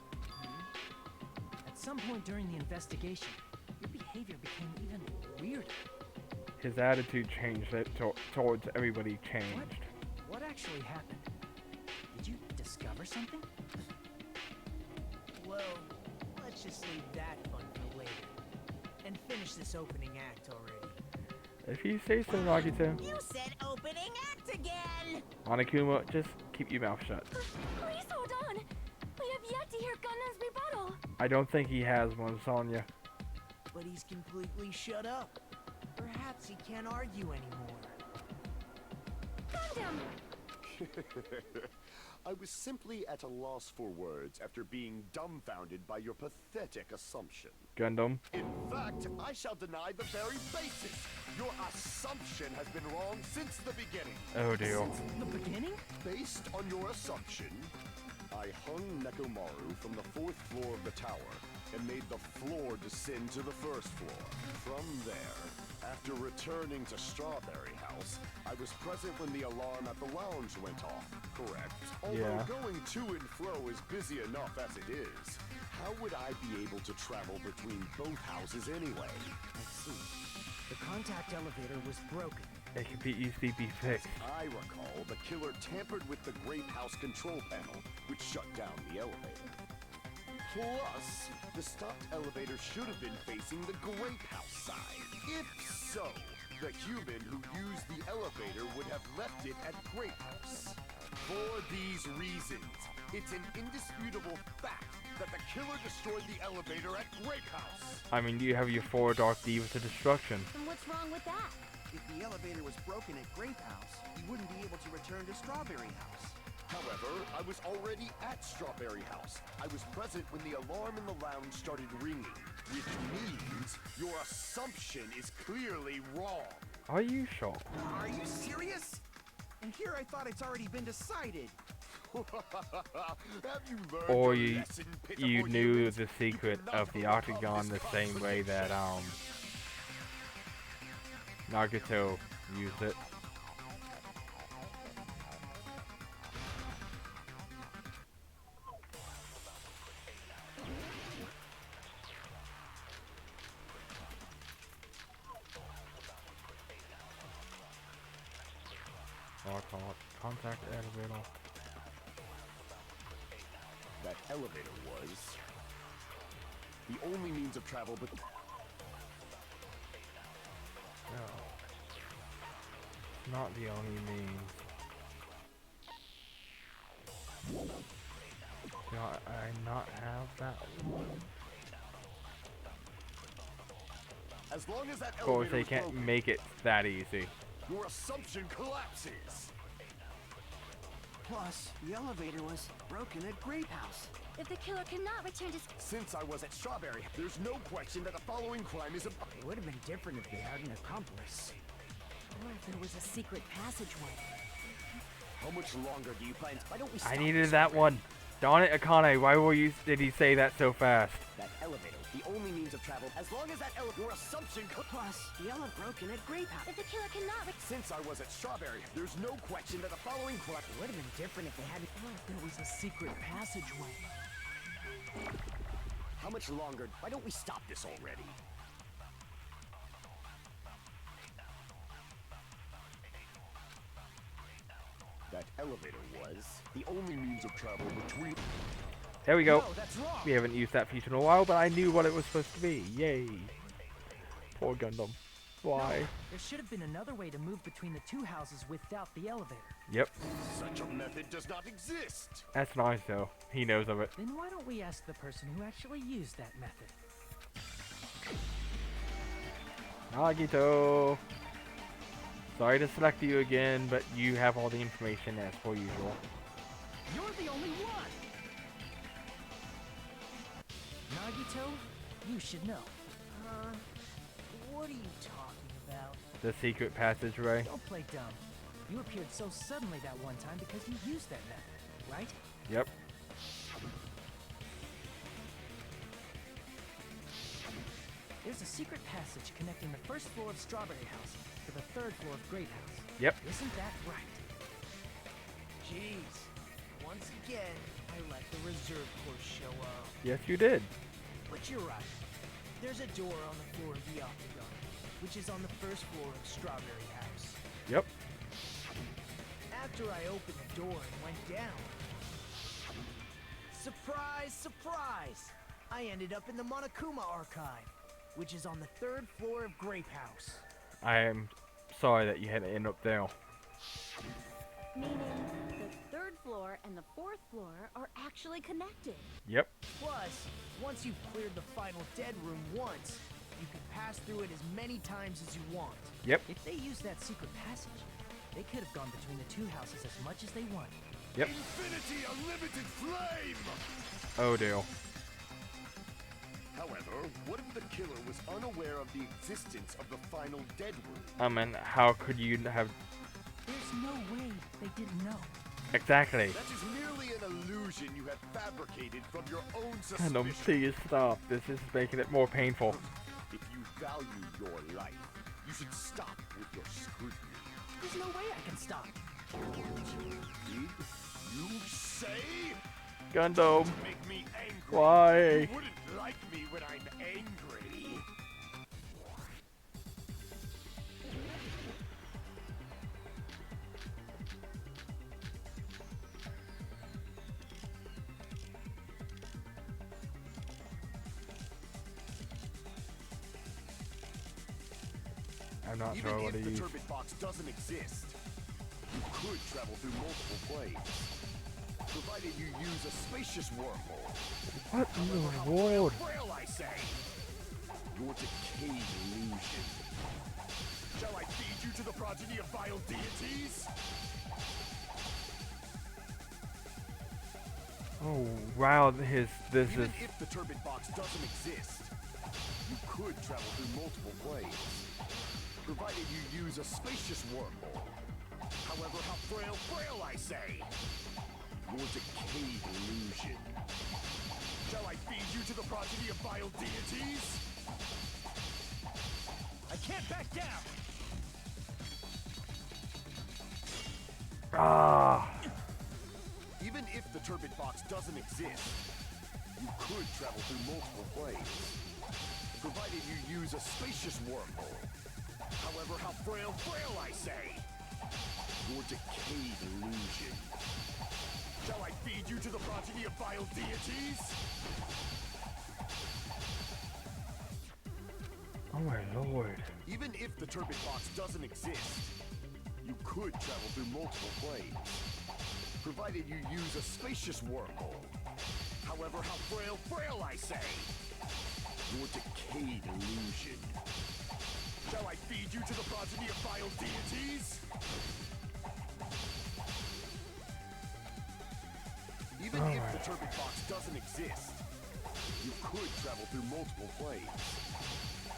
At some point during the investigation, your behavior became even weirder. His attitude changed. Towards everybody changed. What actually happened? Did you discover something? Well, let's just leave that fun for later. And finish this opening act already. If you say so, Nagito. You said opening act again! Monokuma, just keep your mouth shut. Please hold on. We have yet to hear Gundam's rebuttal. I don't think he has one, Sonya. But he's completely shut up. Perhaps he can't argue anymore. Gundam! I was simply at a loss for words after being dumbfounded by your pathetic assumption. Gundam. In fact, I shall deny the very basis. Your assumption has been wrong since the beginning. Oh dear. Since the beginning? Based on your assumption, I hung Nekomaru from the 4th floor of the tower and made the floor descend to the 1st floor. From there, after returning to Strawberry House, I was present when the alarm at the lounge went off, correct? Although Yeah. going to and fro is busy enough as it is, how would I be able to travel between both houses anyway? I see. The contact elevator was broken. It could be easily be fixed. I recall the killer tampered with the Grape House control panel, which shut down the elevator. Plus, the stopped elevator should have been facing the Grape House side. If so, the human who used the elevator would have left it at Grape House. For these reasons, it's an indisputable fact that the killer destroyed the elevator at Grape House. I mean, you have your 4 Dark Divas to destruction. And what's wrong with that? If the elevator was broken at Grape House, he wouldn't be able to return to Strawberry House. However, I was already at Strawberry House. I was present when the alarm in the lounge started ringing, which means your assumption is clearly wrong. Are you sure? Are you serious? And here I thought it's already been decided. Have you learned Or your you lesson, pitiful knew humans? the secret You cannot of the overcome octagon this the same way that Nagito used it. Contact elevator. That elevator was the only means of travel, but No. Not the only means. Do I not have that one? As long as that Of course, elevator they is can't broken, make it that easy. your assumption collapses. Plus, the elevator was broken at Grape House. If the killer cannot return to... Since I was at Strawberry, there's no question that the following crime is a... It would have been different if they had an accomplice. Or if there was a secret passageway. How much longer do you plan to... Why don't we I stop needed this that already? one. Darn it, Akane, why did he say that so fast? That elevator, the only means of travel, as long as that your assumption Plus, the elevator broken at Grape House. If the killer cannot... Since I was at Strawberry, there's no question that the following crime... It would have been different if they hadn't... Or if there was a secret passageway. How much longer? Why don't we stop this already? That elevator was the only means of travel between... There we go. No, that's wrong. We haven't used that feature in a while, but I knew what it was supposed to be. Yay. Poor Gundam. Why? No, there should have been another way to move between the two houses without the elevator. Yep. Such a method does not exist. That's nice, though. He knows of it. Then why don't we ask the person who actually used that method? Nagito. Sorry to select you again, but you have all the information as per usual. You're the only one! Nagito, you should know. What are you talking about? The secret passageway. Don't play dumb. You appeared so suddenly that one time because you used that method, right? Yep. There's a secret passage connecting the first floor of Strawberry House to the third floor of Grape House. Yep. Isn't that right? Jeez. Once again, I let the reserve course show up. Yes, you did. But you're right. There's a door on the floor of the Octagon, which is on the first floor of Strawberry House. Yep. After I opened the door and went down, surprise, surprise! I ended up in the Monokuma Archive, which is on the third floor of Grape House. I am sorry that you had to end up there. Meaning, the third floor and the fourth floor are actually connected. Yep. Plus, once you've cleared the final dead room once, you can pass through it as many times as you want. Yep. If they used that secret passage, they could have gone between the two houses as much as they wanted. Yep. Infinity Unlimited Flame! Oh dear. However, what if the killer was unaware of the existence of the final dead room? And how could you have... There's no way they didn't know. Exactly. That is merely an illusion you have fabricated from your own Gundam, suspicion. please stop. This is making it more painful. If you value your life, you should stop with your scrutiny. There's no way I can stop. Did you say? Gundam, Make me angry. why? You wouldn't like me when I'm angry. I'm not Even sure what if to the use. turbid box doesn't exist, you could travel through multiple planes, provided you use a spacious wormhole. What in the world? Frail, I say! Your decayed illusion. Shall I feed you to the progeny of vile deities? Oh wow, this Even is... if the turbid box doesn't exist, you could travel through multiple planes, provided you use a spacious wormhole. However, how frail, I say! Your decayed illusion. Shall I feed you to the progeny of vile deities? I can't back down! Ah! Even if the turbid box doesn't exist, you could travel through multiple planes, provided you use a spacious wormhole. However, how frail, I say! Your decayed illusion. Shall I feed you to the progeny of vile deities? Oh my lord. Even if the turbid box doesn't exist, you could travel through multiple planes, provided you use a spacious wormhole. However, how frail I say! Your decayed illusion. Shall I feed you to the progeny of vile deities? Even if the turbid box doesn't exist, you could travel through multiple planes,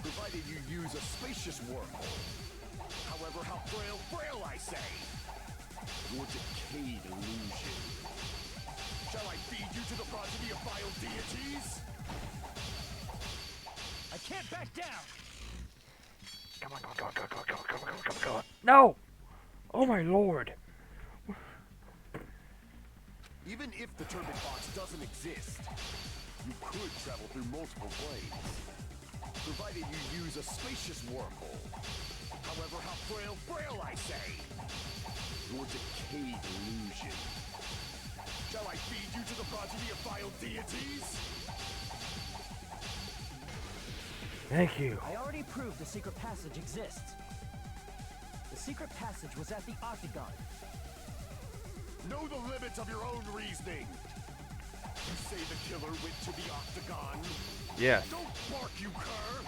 provided you use a spacious wormhole. However, how frail I say! Your decayed illusion. Shall I feed you to the progeny of vile deities? I can't back down! Come on, come on, come on, come on, come on, come on, come on, come on. No! Oh my lord. Even if the turbid box doesn't exist, you could travel through multiple planes, provided you use a spacious wormhole. However, how frail I say! Your decayed illusion. Shall I feed you to the progeny of vile deities? Thank you. I already proved the secret passage exists. The secret passage was at the Octagon. Know the limits of your own reasoning. You say the killer went to the Octagon? Yes. Don't bark, you cur!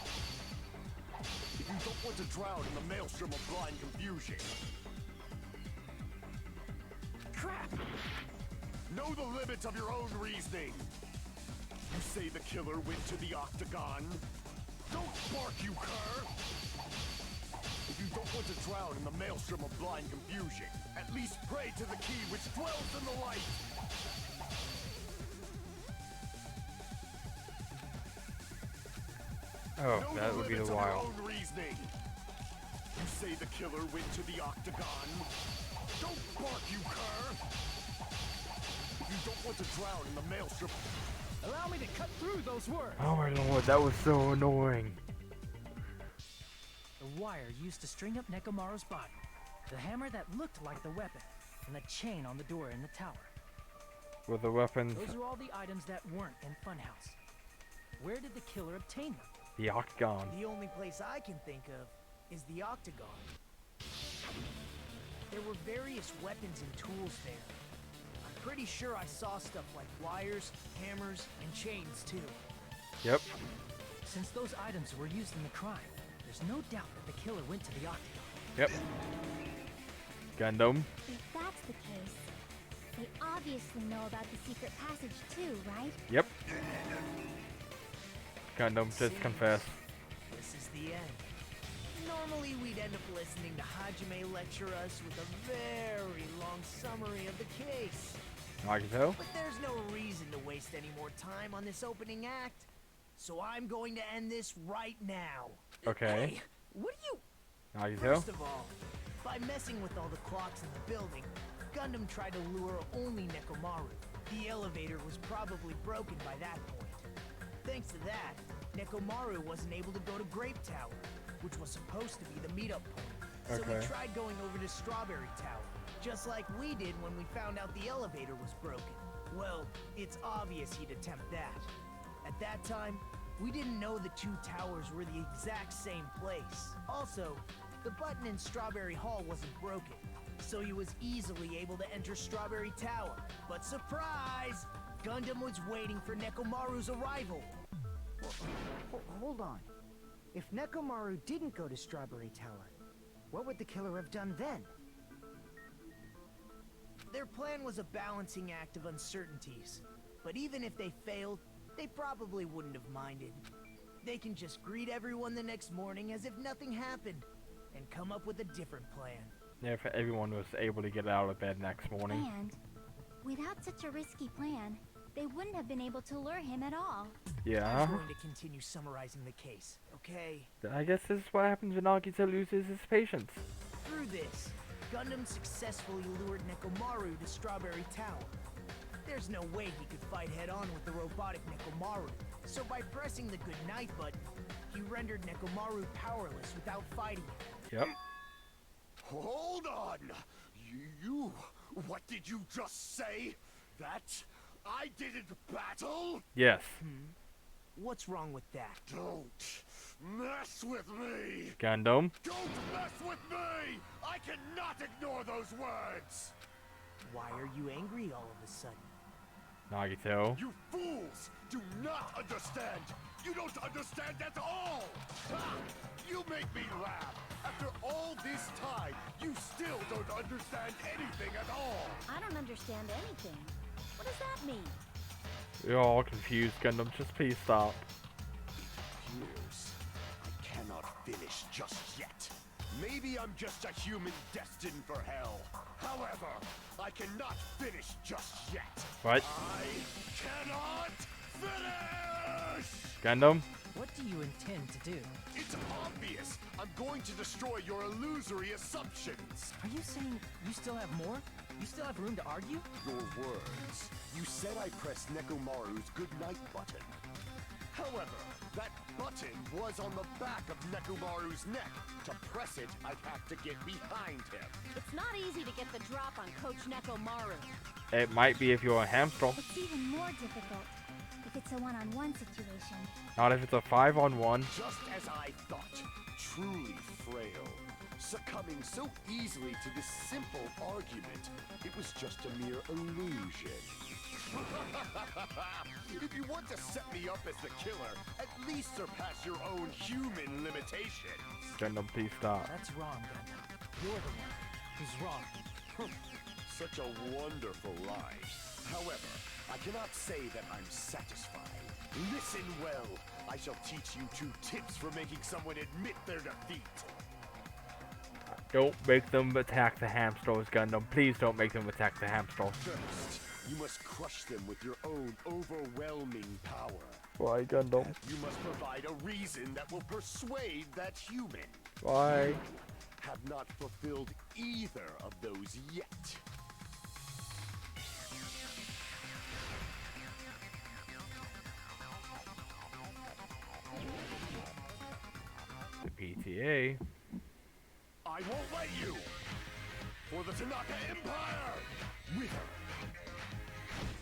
If you don't want to drown in the maelstrom of blind confusion. Crap! Know the limits of your own reasoning. You say the killer went to the Octagon? Don't bark, you cur! If you don't want to drown in the maelstrom of blind confusion, at least pray to the key which dwells in the light! Oh, that would be the Your wild. own reasoning. You say the killer went to the Octagon? Don't bark, you cur! If you don't want to drown in the maelstrom... Allow me to cut through those words! Oh my lord, that was so annoying. The wire used to string up Nekomaru's body, the hammer that looked like the weapon, and the chain on the door in the tower. With the weapons, Those are all the items that weren't in Funhouse. Where did the killer obtain them? the Octagon. The only place I can think of is the Octagon. There were various weapons and tools there. I'm pretty sure I saw stuff like wires, hammers, and chains too. Yep. Since those items were used in the crime, there's no doubt that the killer went to the Octagon. Yep. Gundam. If that's the case, they obviously know about the secret passage too, right? Yep. Gundam, just See? confess. This is the end. Normally we'd end up listening to Hajime lecture us with a very long summary of the case. Nagito? But there's no reason to waste any more time on this opening act. So I'm going to end this right now. Okay. Hey, what are you... Nagito? First of all, by messing with all the clocks in the building, Gundam tried to lure only Nekomaru. The elevator was probably broken by that point. Thanks to that, Nekomaru wasn't able to go to Grape Tower, which was supposed to be the meetup point. So Okay. we tried going over to Strawberry Tower, just like we did when we found out the elevator was broken. Well, it's obvious he'd attempt that. At that time, we didn't know the two towers were the exact same place. Also, the button in Strawberry Hall wasn't broken, so he was easily able to enter Strawberry Tower. But surprise! Gundam was waiting for Nekomaru's arrival. Hold on. If Nekomaru didn't go to Strawberry Tower, what would the killer have done then? Their plan was a balancing act of uncertainties, but even if they failed, they probably wouldn't have minded. They can just greet everyone the next morning as if nothing happened, and come up with a different plan. Yeah, if everyone was able to get out of bed next morning. And without such a risky plan, they wouldn't have been able to lure him at all. Yeah. I'm going to continue summarizing the case, okay? I guess this is what happens when Nagito loses his patience. Through this, Gundam successfully lured Nekomaru to Strawberry Tower. There's no way he could fight head-on with the robotic Nekomaru, so by pressing the goodnight button, he rendered Nekomaru powerless without fighting him. Yep. Hold on! You... What did you just say? That I didn't battle? Yes. What's wrong with that? Don't mess with me! Gundam. Don't mess with me! I cannot ignore those words! Why are you angry all of a sudden? Nagito. You fools do not understand! You don't understand at all! Ha! You make me laugh! After all this time, you still don't understand anything at all! I don't understand anything. What does that mean? You're all confused, Gundam. Just please stop. Years. I cannot finish just yet. Maybe I'm just a human destined for hell. However, I cannot finish just yet. What? I cannot finish! Gundam? What do you intend to do? It's obvious. I'm going to destroy your illusory assumptions. Are you saying you still have more? You still have room to argue? Your words. You said I pressed Nekomaru's goodnight button. However, that button was on the back of Nekomaru's neck. To press it, I'd have to get behind him. It's not easy to get the drop on Coach Nekomaru. It might be if you're a hamster. It's even more difficult if it's a one-on-one situation. Not if it's a 5-on-1. Just as I thought. Truly frail. Succumbing so easily to this simple argument, it was just a mere illusion. If you want to set me up as the killer, at least surpass your own human limitations. Gundam, please stop. That's wrong, Gundam. You're the one who's wrong. Such a wonderful line. However, I cannot say that I'm satisfied. Listen well. I shall teach you 2 tips for making someone admit their defeat. Don't make them attack the hamsters, Gundam. Please don't make them attack the hamsters. First, you must crush them with your own overwhelming power. Why, Gundam? You must provide a reason that will persuade that human. Why? Have not fulfilled either of those yet. The PTA. I won't let you! For the Tanaka Empire! Wither!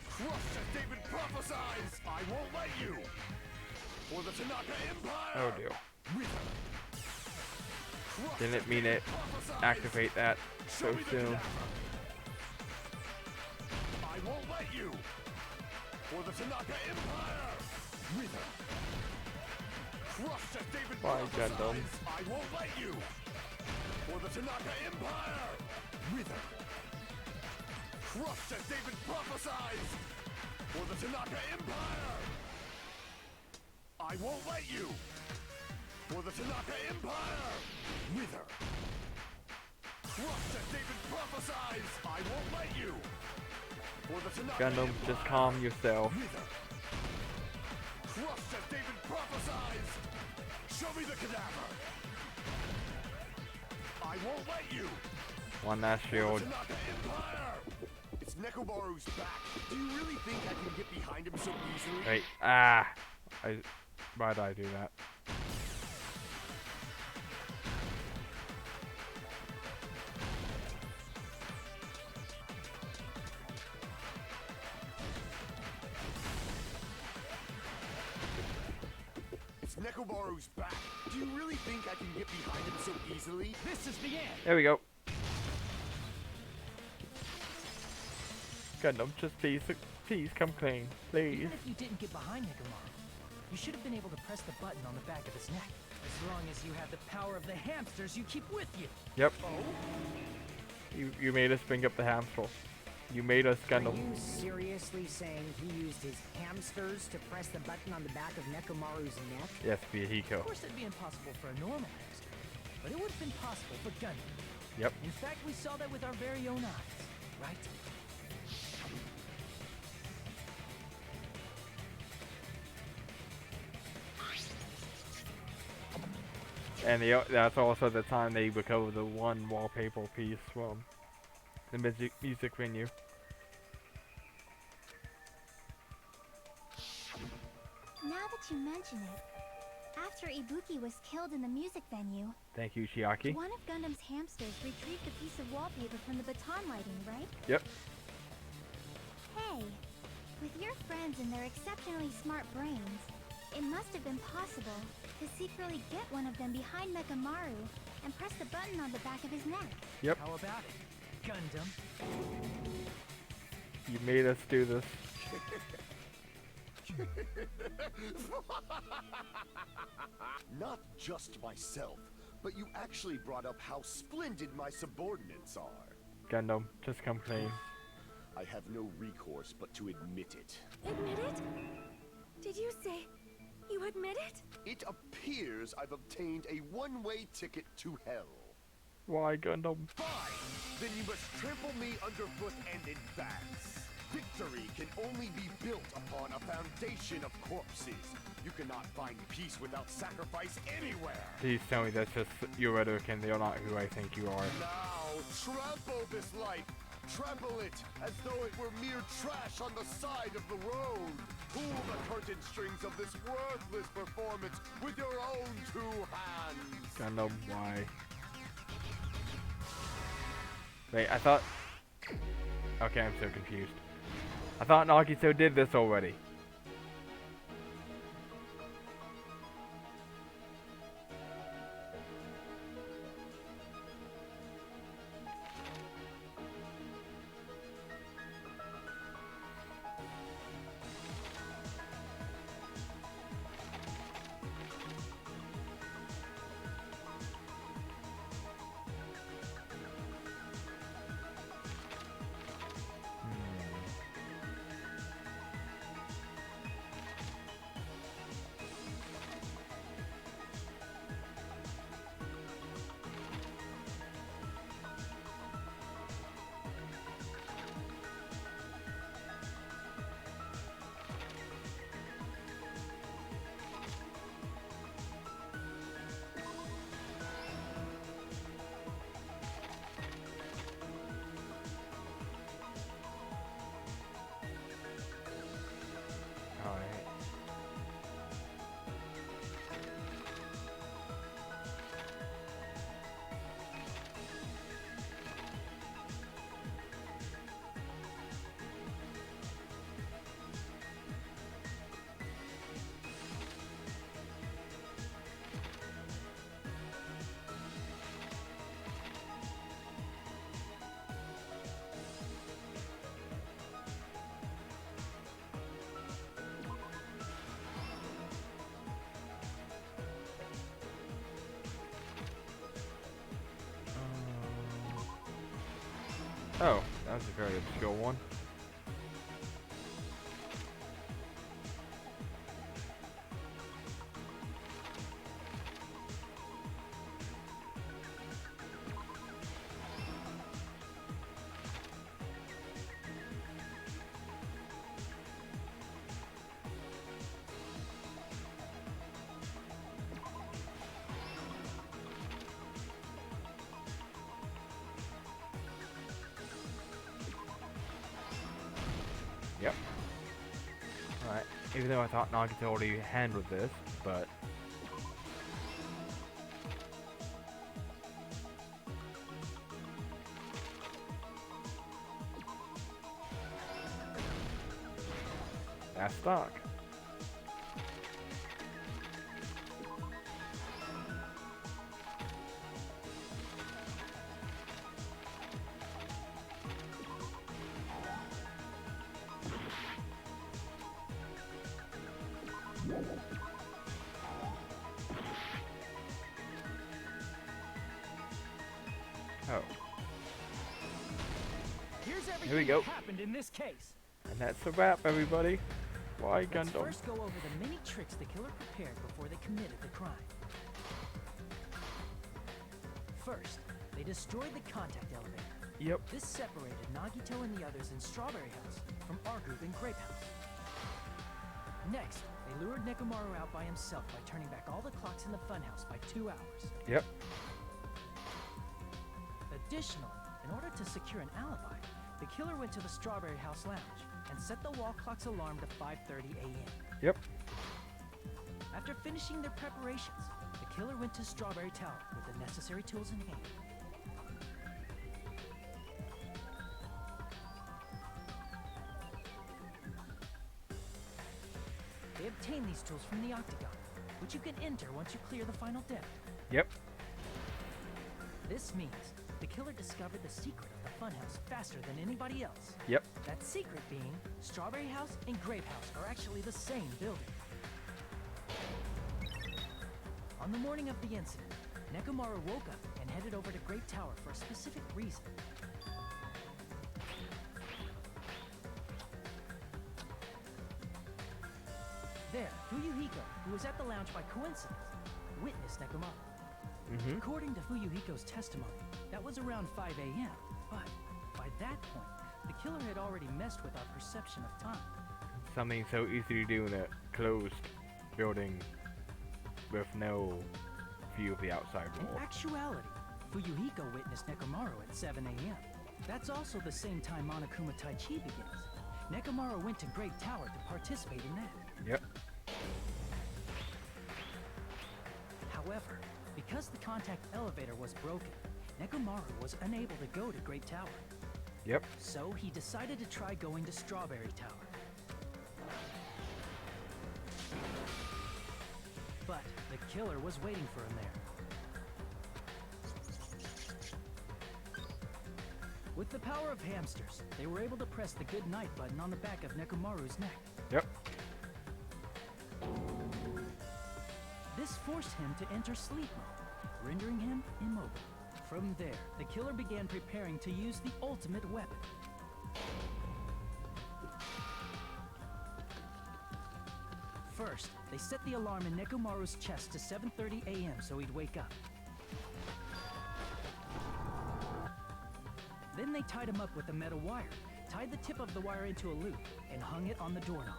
Crushed as David prophesies! I won't let you! For the Tanaka Empire! Oh dear. Wither! Crushed Didn't as mean David it. prophesies! Activate that Show so me the soon. cadaver. I won't let you! For the Tanaka Empire! Wither! Crushed as David Why, prophesies! Gundam? I won't let you! For the Tanaka Empire! Wither! Crushed as David prophesies! For the Tanaka Empire! I won't let you! For the Tanaka Empire! Wither! Crushed as David prophesies! I won't let you! For the Tanaka Gundam, Empire! just calm yourself. Wither! Crushed as David prophesies! Show me the cadaver! I won't let you! One last shield. Tanaka Empire! It's Nekomaru's back. Do you really think I can get behind him so easily? Wait, why did I do that? It's Nekomaru's back. Do you really think I can get behind him so easily? This is the end. There we go. Gundam, just please come clean, please. Even if you didn't get behind Nekomaru, you should have been able to press the button on the back of his neck. As long as you have the power of the hamsters you keep with you. Yep. You made us bring up the hamster. You made us, Are Gundam. you seriously saying he used his hamsters to press the button on the back of Nekomaru's neck? Yes, Of Vihiko. course it'd be impossible for a normal hamster, but it would have been possible for Gundam. Yep. In fact, we saw that with our very own eyes, right? And that's also the time they recovered the one wallpaper piece from the music venue. Now that you mention it, after Ibuki was killed in the music venue, Thank you, Chiaki. one of Gundam's hamsters retrieved a piece of wallpaper from the baton lighting, right? Yep. Hey, with your friends and their exceptionally smart brains, It must have been possible to secretly get one of them behind Mekamaru and press the button on the back of his neck. Yep. How about it, Gundam? You made us do this. Not just myself, but you actually brought up how splendid my subordinates are. Gundam, just come clean. I have no recourse but to admit it. Admit it? Did you say you admit it? It appears I've obtained a one-way ticket to hell. Why, Gundam? Fine! Then you must trample me underfoot and advance. Victory can only be built upon a foundation of corpses. You cannot find peace without sacrifice anywhere. Please tell me that's just your rhetoric and you're not who I think you are. Now, trample this life. Trample it as though it were mere trash on the side of the road. Pull the curtain strings of this worthless performance with your own two hands. Gundam, why? Wait, I thought... Okay, I'm so confused. I thought Nagito did this already. Oh, that was a very obscure one. Yep. Alright, even though I thought Nagito already handled this, but... That's stuck. Oh. Here's everything Here we go. that happened in this case. And that's a wrap, everybody. Why, Let's Gundam? first go over the many tricks the killer prepared before they committed the crime. First, they destroyed the contact elevator. Yep. This separated Nagito and the others in Strawberry House from our group in Grape House. Next, they lured Nekomaru out by himself by turning back all the clocks in the funhouse by 2 hours. Yep. Additionally, in order to secure an alibi, the killer went to the Strawberry House lounge and set the wall clock's alarm to 5:30 a.m. Yep. After finishing their preparations, the killer went to Strawberry Tower with the necessary tools in hand. They obtained Hades tools from the octagon, which you can enter once you clear the final depth. Yep. This means the killer discovered the secret of the funhouse faster than anybody else. Yep. That secret being Strawberry House and Grape House are actually the same building. On the morning of the incident, Nekomaru woke up and headed over to Grape Tower for a specific reason. There, Fuyuhiko, who was at the lounge by coincidence, witnessed Nekomaru. According to Fuyuhiko's testimony, that was around 5 a.m., but by that point, the killer had already messed with our perception of time. Something so easy to do in a closed building with no view of the outside In world. actuality, Fuyuhiko witnessed Nekomaru at 7 a.m. That's also the same time Monokuma Tai Chi begins. Nekomaru went to Great Tower to participate in that. Yep. However, because the contact elevator was broken, Nekomaru was unable to go to Great Tower. Yep. So he decided to try going to Strawberry Tower. But the killer was waiting for him there. With the power of hamsters, they were able to press the good night button on the back of Nekomaru's neck. Yep. This forced him to enter sleep mode, rendering him immobile. From there, the killer began preparing to use the ultimate weapon. First, they set the alarm in Nekomaru's chest to 7:30 a.m. so he'd wake up. Then they tied him up with a metal wire, tied the tip of the wire into a loop, and hung it on the doorknob.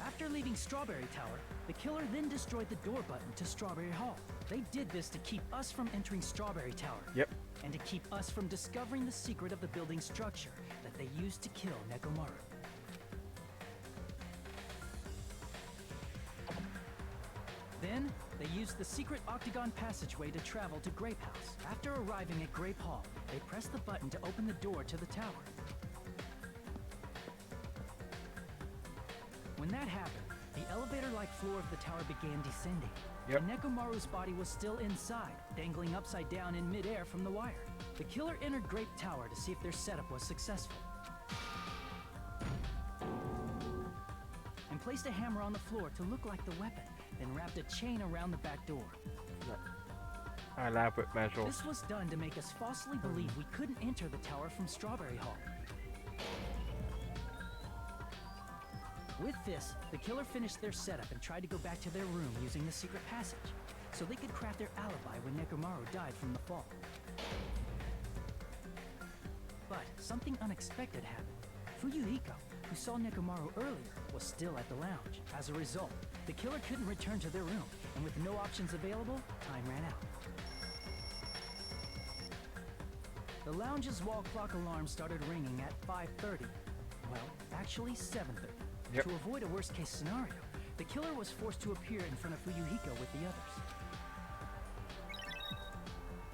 After leaving Strawberry Tower, the killer then destroyed the door button to Strawberry Hall. They did this to keep us from entering Strawberry Tower. Yep. And to keep us from discovering the secret of the building's structure that they used to kill Nekomaru. Then, they used the secret octagon passageway to travel to Grape House. After arriving at Grape Hall, they pressed the button to open the door to the tower. When that happened, the elevator-like floor of the tower began descending. Yep. And Nekomaru's body was still inside, dangling upside down in midair from the wire. The killer entered Grape Tower to see if their setup was successful. And placed a hammer on the floor to look like the weapon, then wrapped a chain around the back door. Elaborate measure. This was done to make us falsely believe we couldn't enter the tower from Strawberry Hall. With this, the killer finished their setup and tried to go back to their room using the secret passage, so they could craft their alibi when Nekomaru died from the fall. But something unexpected happened. Fuyuhiko, who saw Nekomaru earlier, was still at the lounge. As a result, the killer couldn't return to their room, and with no options available, time ran out. The lounge's wall clock alarm started ringing at 5:30. Well, actually 7:30. Yep. To avoid a worst-case scenario, the killer was forced to appear in front of Fuyuhiko with the others.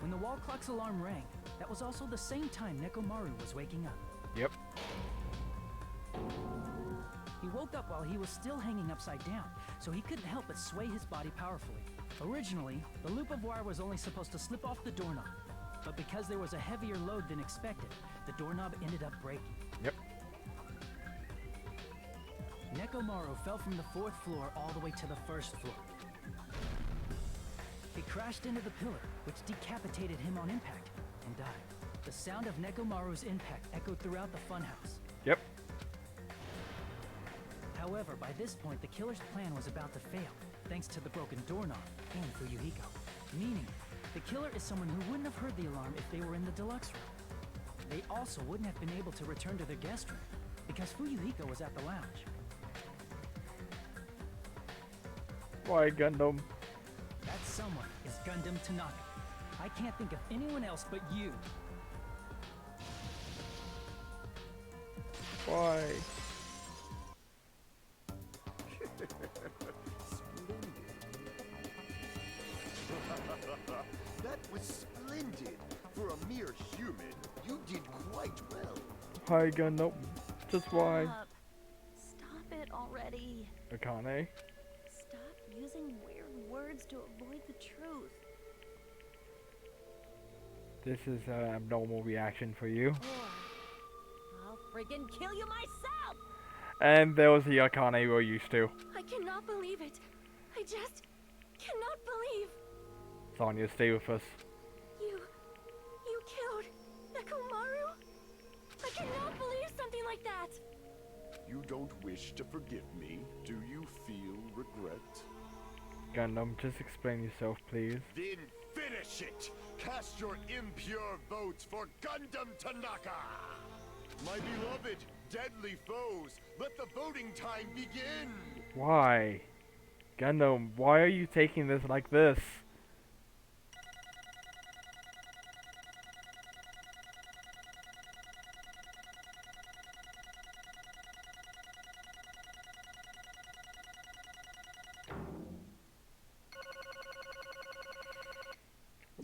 When the wall clock's alarm rang, that was also the same time Nekomaru was waking up. Yep. He woke up while he was still hanging upside down, so he couldn't help but sway his body powerfully. Originally, the loop of wire was only supposed to slip off the doorknob, but because there was a heavier load than expected, the doorknob ended up breaking. Yep. Nekomaru fell from the 4th floor all the way to the 1st floor. He crashed into the pillar, which decapitated him on impact, and died. The sound of Nekomaru's impact echoed throughout the funhouse. Yep. However, by this point, the killer's plan was about to fail, thanks to the broken doorknob and Fuyuhiko. Meaning, the killer is someone who wouldn't have heard the alarm if they were in the deluxe room. They also wouldn't have been able to return to their guest room, because Fuyuhiko was at the lounge. Why, Gundam? That someone is Gundam Tanaka. I can't think of anyone else but you. Why? That was splendid. For a mere human, you did quite well. Why, Gundam? Just why? already. Akane? Stop using weird words to avoid the truth. This is an abnormal reaction for you. Or I'll friggin' kill you myself! And there was the Akane we're used to. I cannot believe it. I just cannot believe Sonya, stay with us. you killed Nekomaru? I cannot believe something like that. You don't wish to forgive me? Do you feel regret? Gundam, just explain yourself, please. Then finish it! Cast your impure votes for Gundam Tanaka! My beloved, deadly foes, let the voting time begin! Why? Gundam, why are you taking this like this?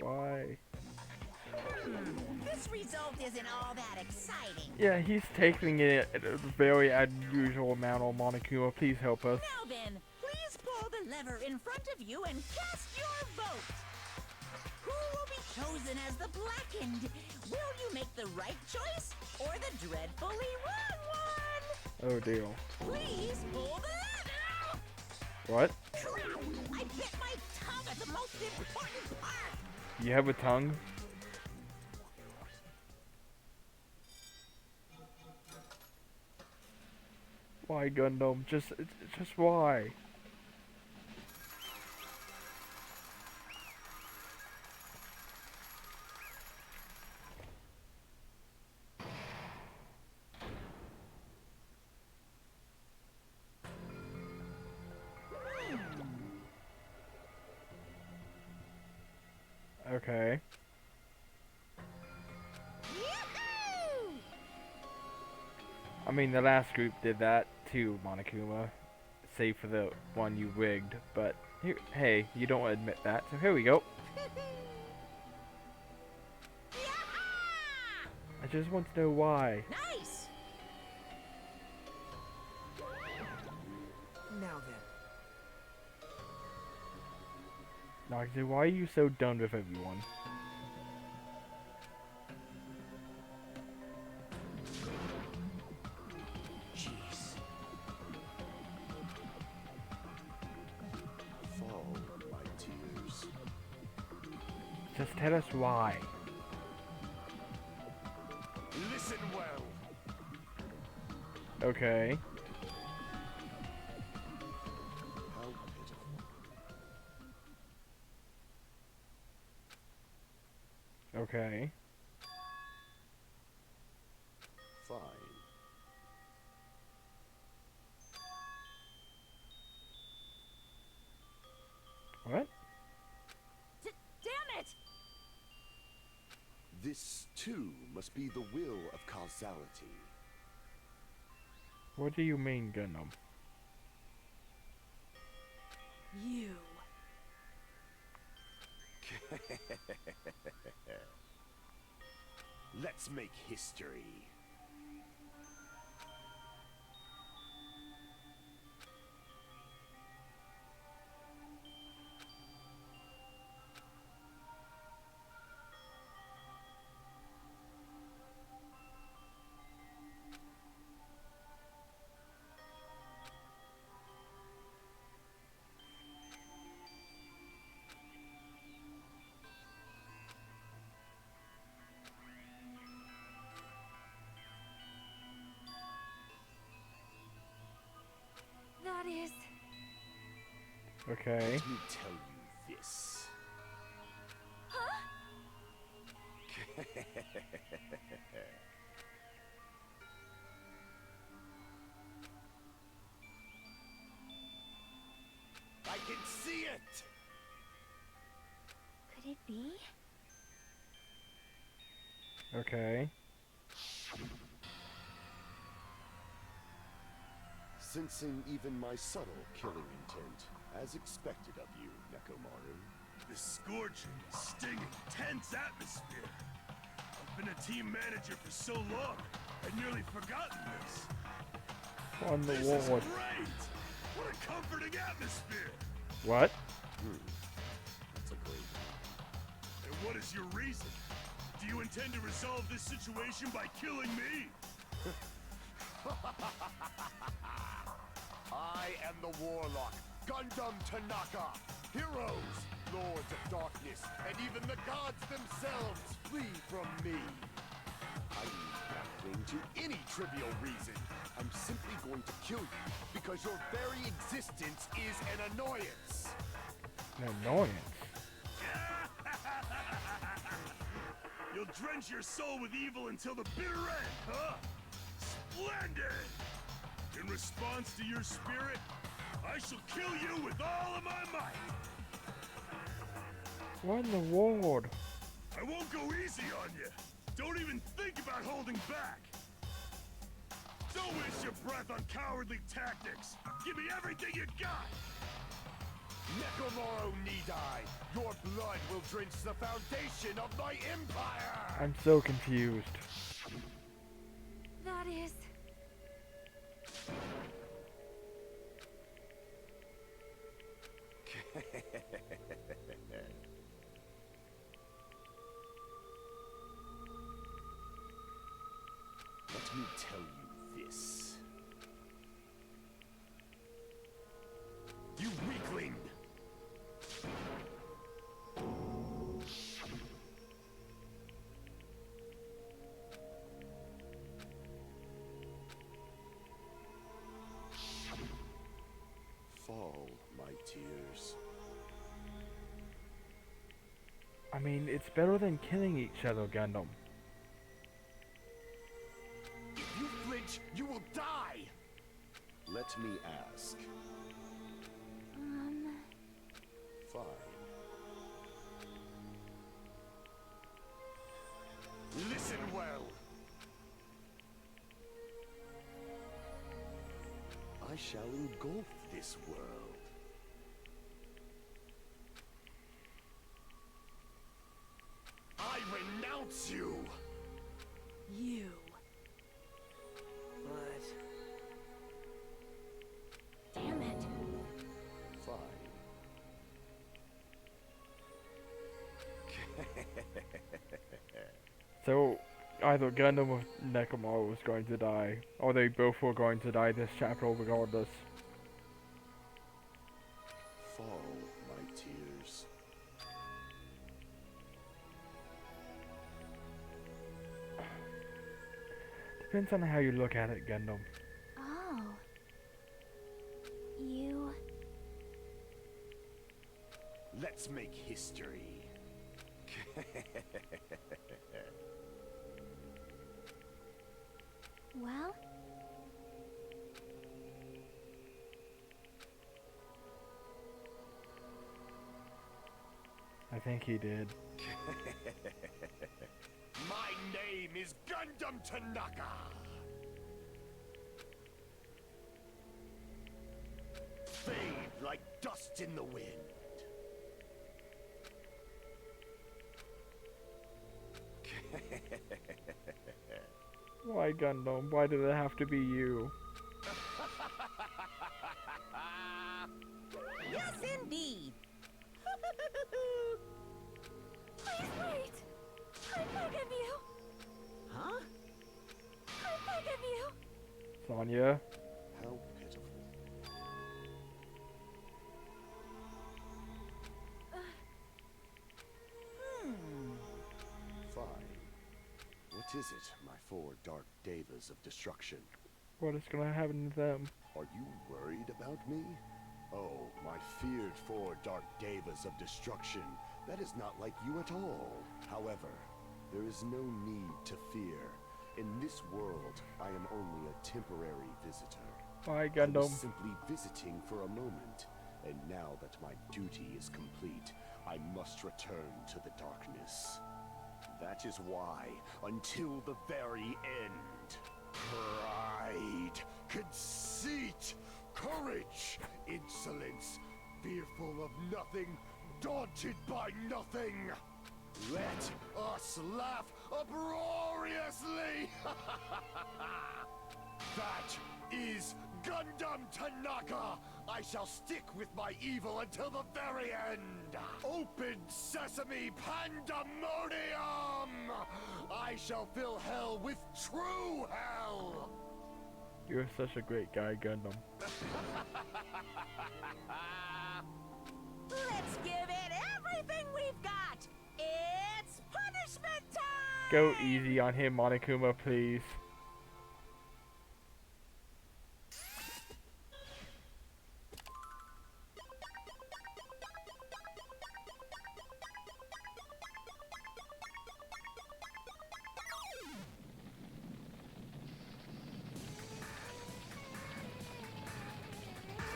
Why? This result isn't all that exciting. Yeah, he's taking it at a very unusual amount on Monokuma. Please help us. Now then, please pull the lever in front of you and cast your vote. Who will be chosen as the blackened? Will you make the right choice or the dreadfully wrong one? Oh dear. Please pull the lever! What? Crap! I bit my tongue at the most important part! You have a tongue? Why, Gundam? Just why? Okay. Yahoo! I mean, the last group did that too, Monokuma. Save for the one you rigged, but here, hey, you don't want to admit that, so here we go. Yah-ha! I just want to know why. Nice! Now then. Nagase, why are you so done with everyone? Jeez. Fall, my tears. Just tell us why. Listen well. Okay. How pitiful. Okay. Fine. What? Damn it! This, too, must be the will of causality. What do you mean, Gundam? You. Let's make history. That is... Okay. Let me tell you this. Huh? I can see it! Could it be? Okay. Sensing even my subtle killing intent, as expected of you, Nekomaru. This scorching, stinging, tense atmosphere. I've been a team manager for so long, I'd nearly forgotten this. On the This is wall. great! comforting atmosphere. What? That's a great one. And what is your reason? Do you intend to resolve this situation by killing me? I am the Warlock, Gundam Tanaka. Heroes, Lords of Darkness, and even the gods themselves flee from me. I need not cling to any trivial reason. I'm simply going to kill you because your very existence is an annoyance. An annoyance. You'll drench your soul with evil until the bitter end, huh? Splendid! In response to your spirit, I shall kill you with all of my might. What in the world? I won't go easy on you. Don't even think about holding back. Don't waste your breath on cowardly tactics. Give me everything you got. Nekomaru Nidai, your blood will drench the foundation of my empire! I'm so confused. That is... Let me tell you this. You weakling! Fall, my tears. I mean, it's better than killing each other, Gundam. If you flinch, you will die! Let me ask. Fine. Listen well. I shall engulf this world. I renounce you! You. But Damn it. Fine. So, either Gundam or Nekomaru was going to die, or they both were going to die this chapter regardless. Fall, my tears. Depends on how you look at it, Gundam. Oh. You... Let's make history. Well? I think he did. My name is Gundam Tanaka! Fade like dust in the wind. Why, Gundam? Why did it have to be you? Yes, indeed. Please wait! I beg of you! huh? I beg of you! Sonya? How pitiful. Fine. What is it, my four dark devas of destruction? What is gonna happen to them? Are you worried about me? Oh, my feared four dark devas of destruction. That is not like you at all. However, there is no need to fear. In this world, I am only a temporary visitor. Why, I Gundam? was simply visiting for a moment, and now that my duty is complete, I must return to the darkness. That is why, until the very end, pride, conceit, courage, insolence, fearful of nothing, daunted by nothing. Let us laugh uproariously! That is Gundam Tanaka! I shall stick with my evil until the very end! Open sesame pandemonium! I shall fill hell with true hell! You're such a great guy, Gundam. Let's give it everything we've got! It's punishment time! Go easy on him, Monokuma, please.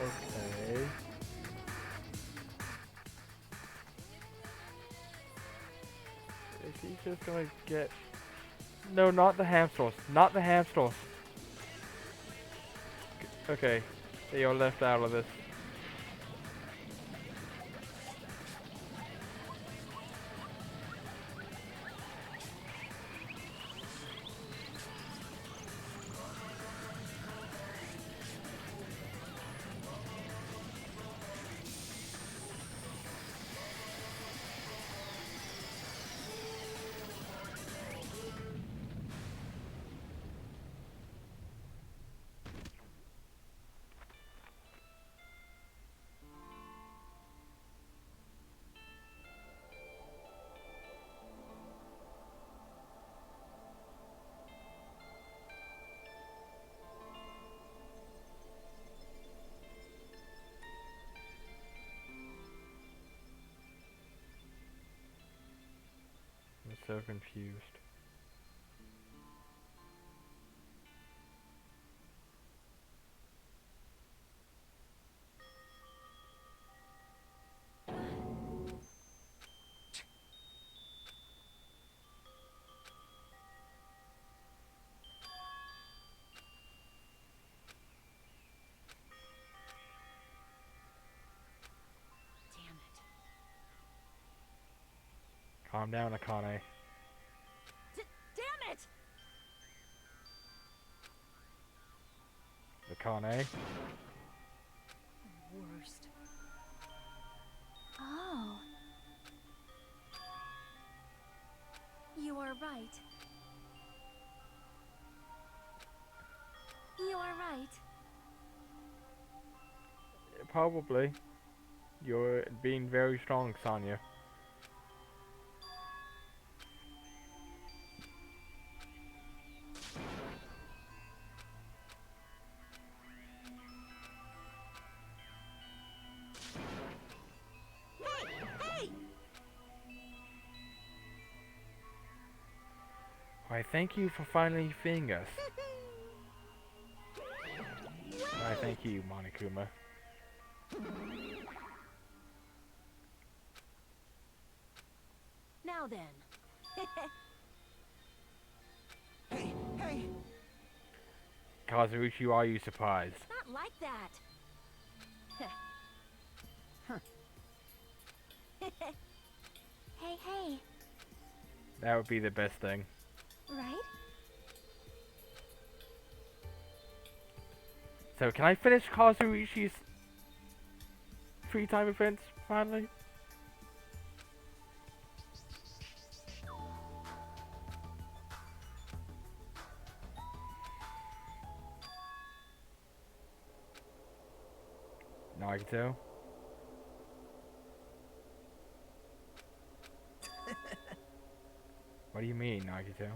Okay. Is he just gonna get... No, not the hamsters. Not the hamsters. Okay. They are left out of this. I'm so confused. Damn it. Calm down, Akane. Damn it! Akane. Worst. Oh. You are right. You are right. Probably. You're being very strong, Sonya. Hey! Why, thank you for finally freeing us. Why, thank you, Monokuma. Now then. Hey, hey! Kazuichi, are you surprised? Not like that. Hey, hey. That would be the best thing. Right? So, can I finish Kazuichi's free time events, finally? Nagito? What do you mean, Nagito?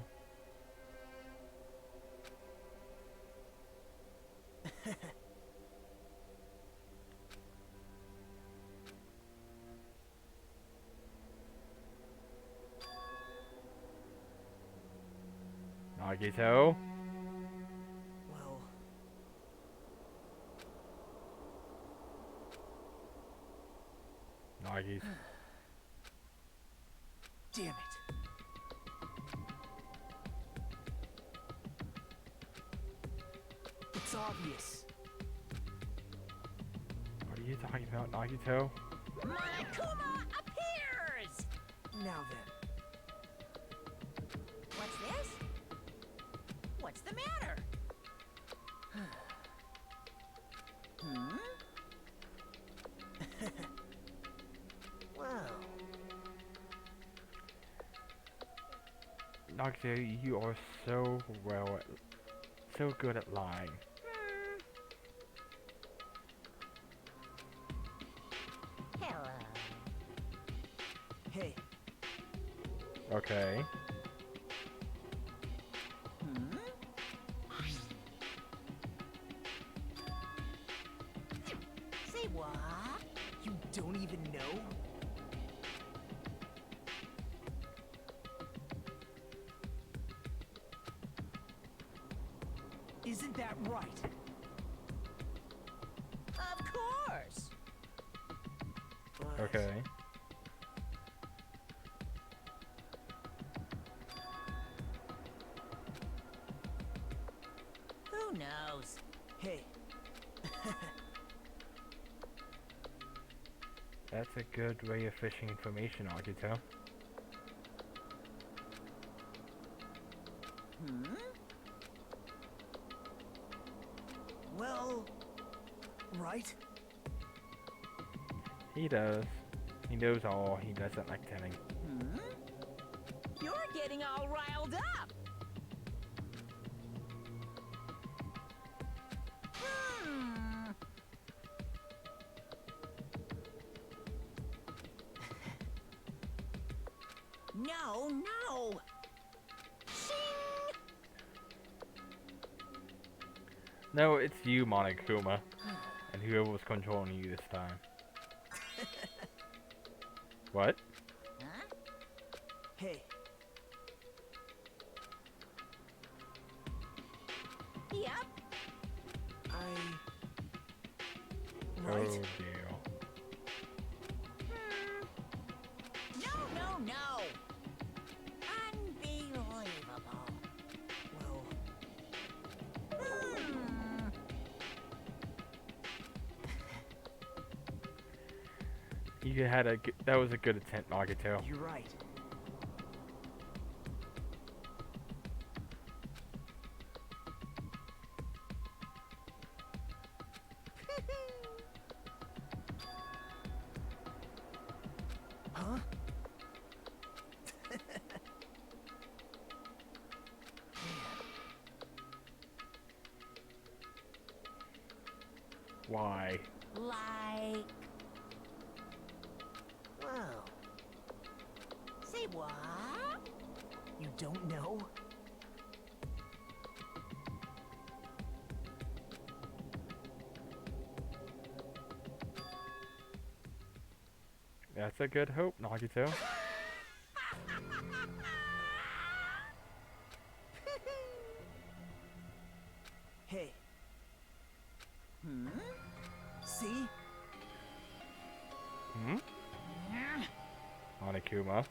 Nagito? Well, Nagis. damn it. It's obvious. What are you talking about, Nagito? Monokuma appears! Now then. What's this? What's the matter? Nagito, you are so so good at lying. Hello. Hey, Okay. Hmm? Say what? You don't even know? Isn't that right? Of course. But Okay. Who knows? hey, That's a good way of fishing information, Nagito. Hmm? well, right? He does. He knows all. He doesn't like telling. Hmm? You're getting all riled up. Hmm. No, no. Shing! No, it's you, Monokuma. And whoever was controlling you this time. What? Huh? Hey, Yep. right? Oh dear. No, no, no. Unbelievable. Well, Hmm. You had a that was a good attempt, Nagito. you're right. Huh? Why? Like. Well, Say what? you don't know? That's a good hope, Nagito. Hey, Hmm? see? Hmm? Monokuma.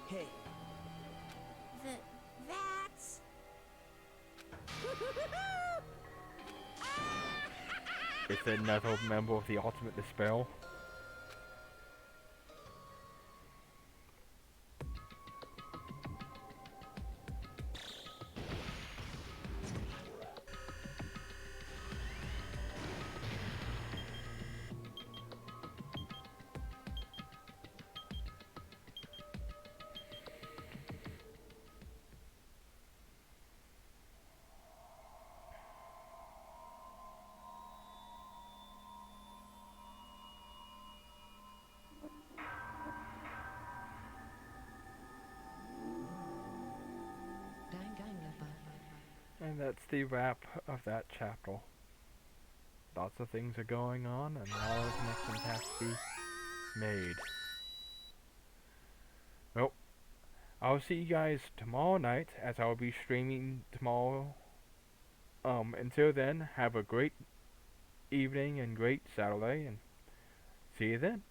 Hey, That's. It's another member of the Ultimate Dispel. And that's the wrap of that chapter. Lots of things are going on, and a lot of connections have to be made. Well, I'll see you guys tomorrow night, as I'll be streaming tomorrow. Until then, have a great evening and great Saturday, and see you then.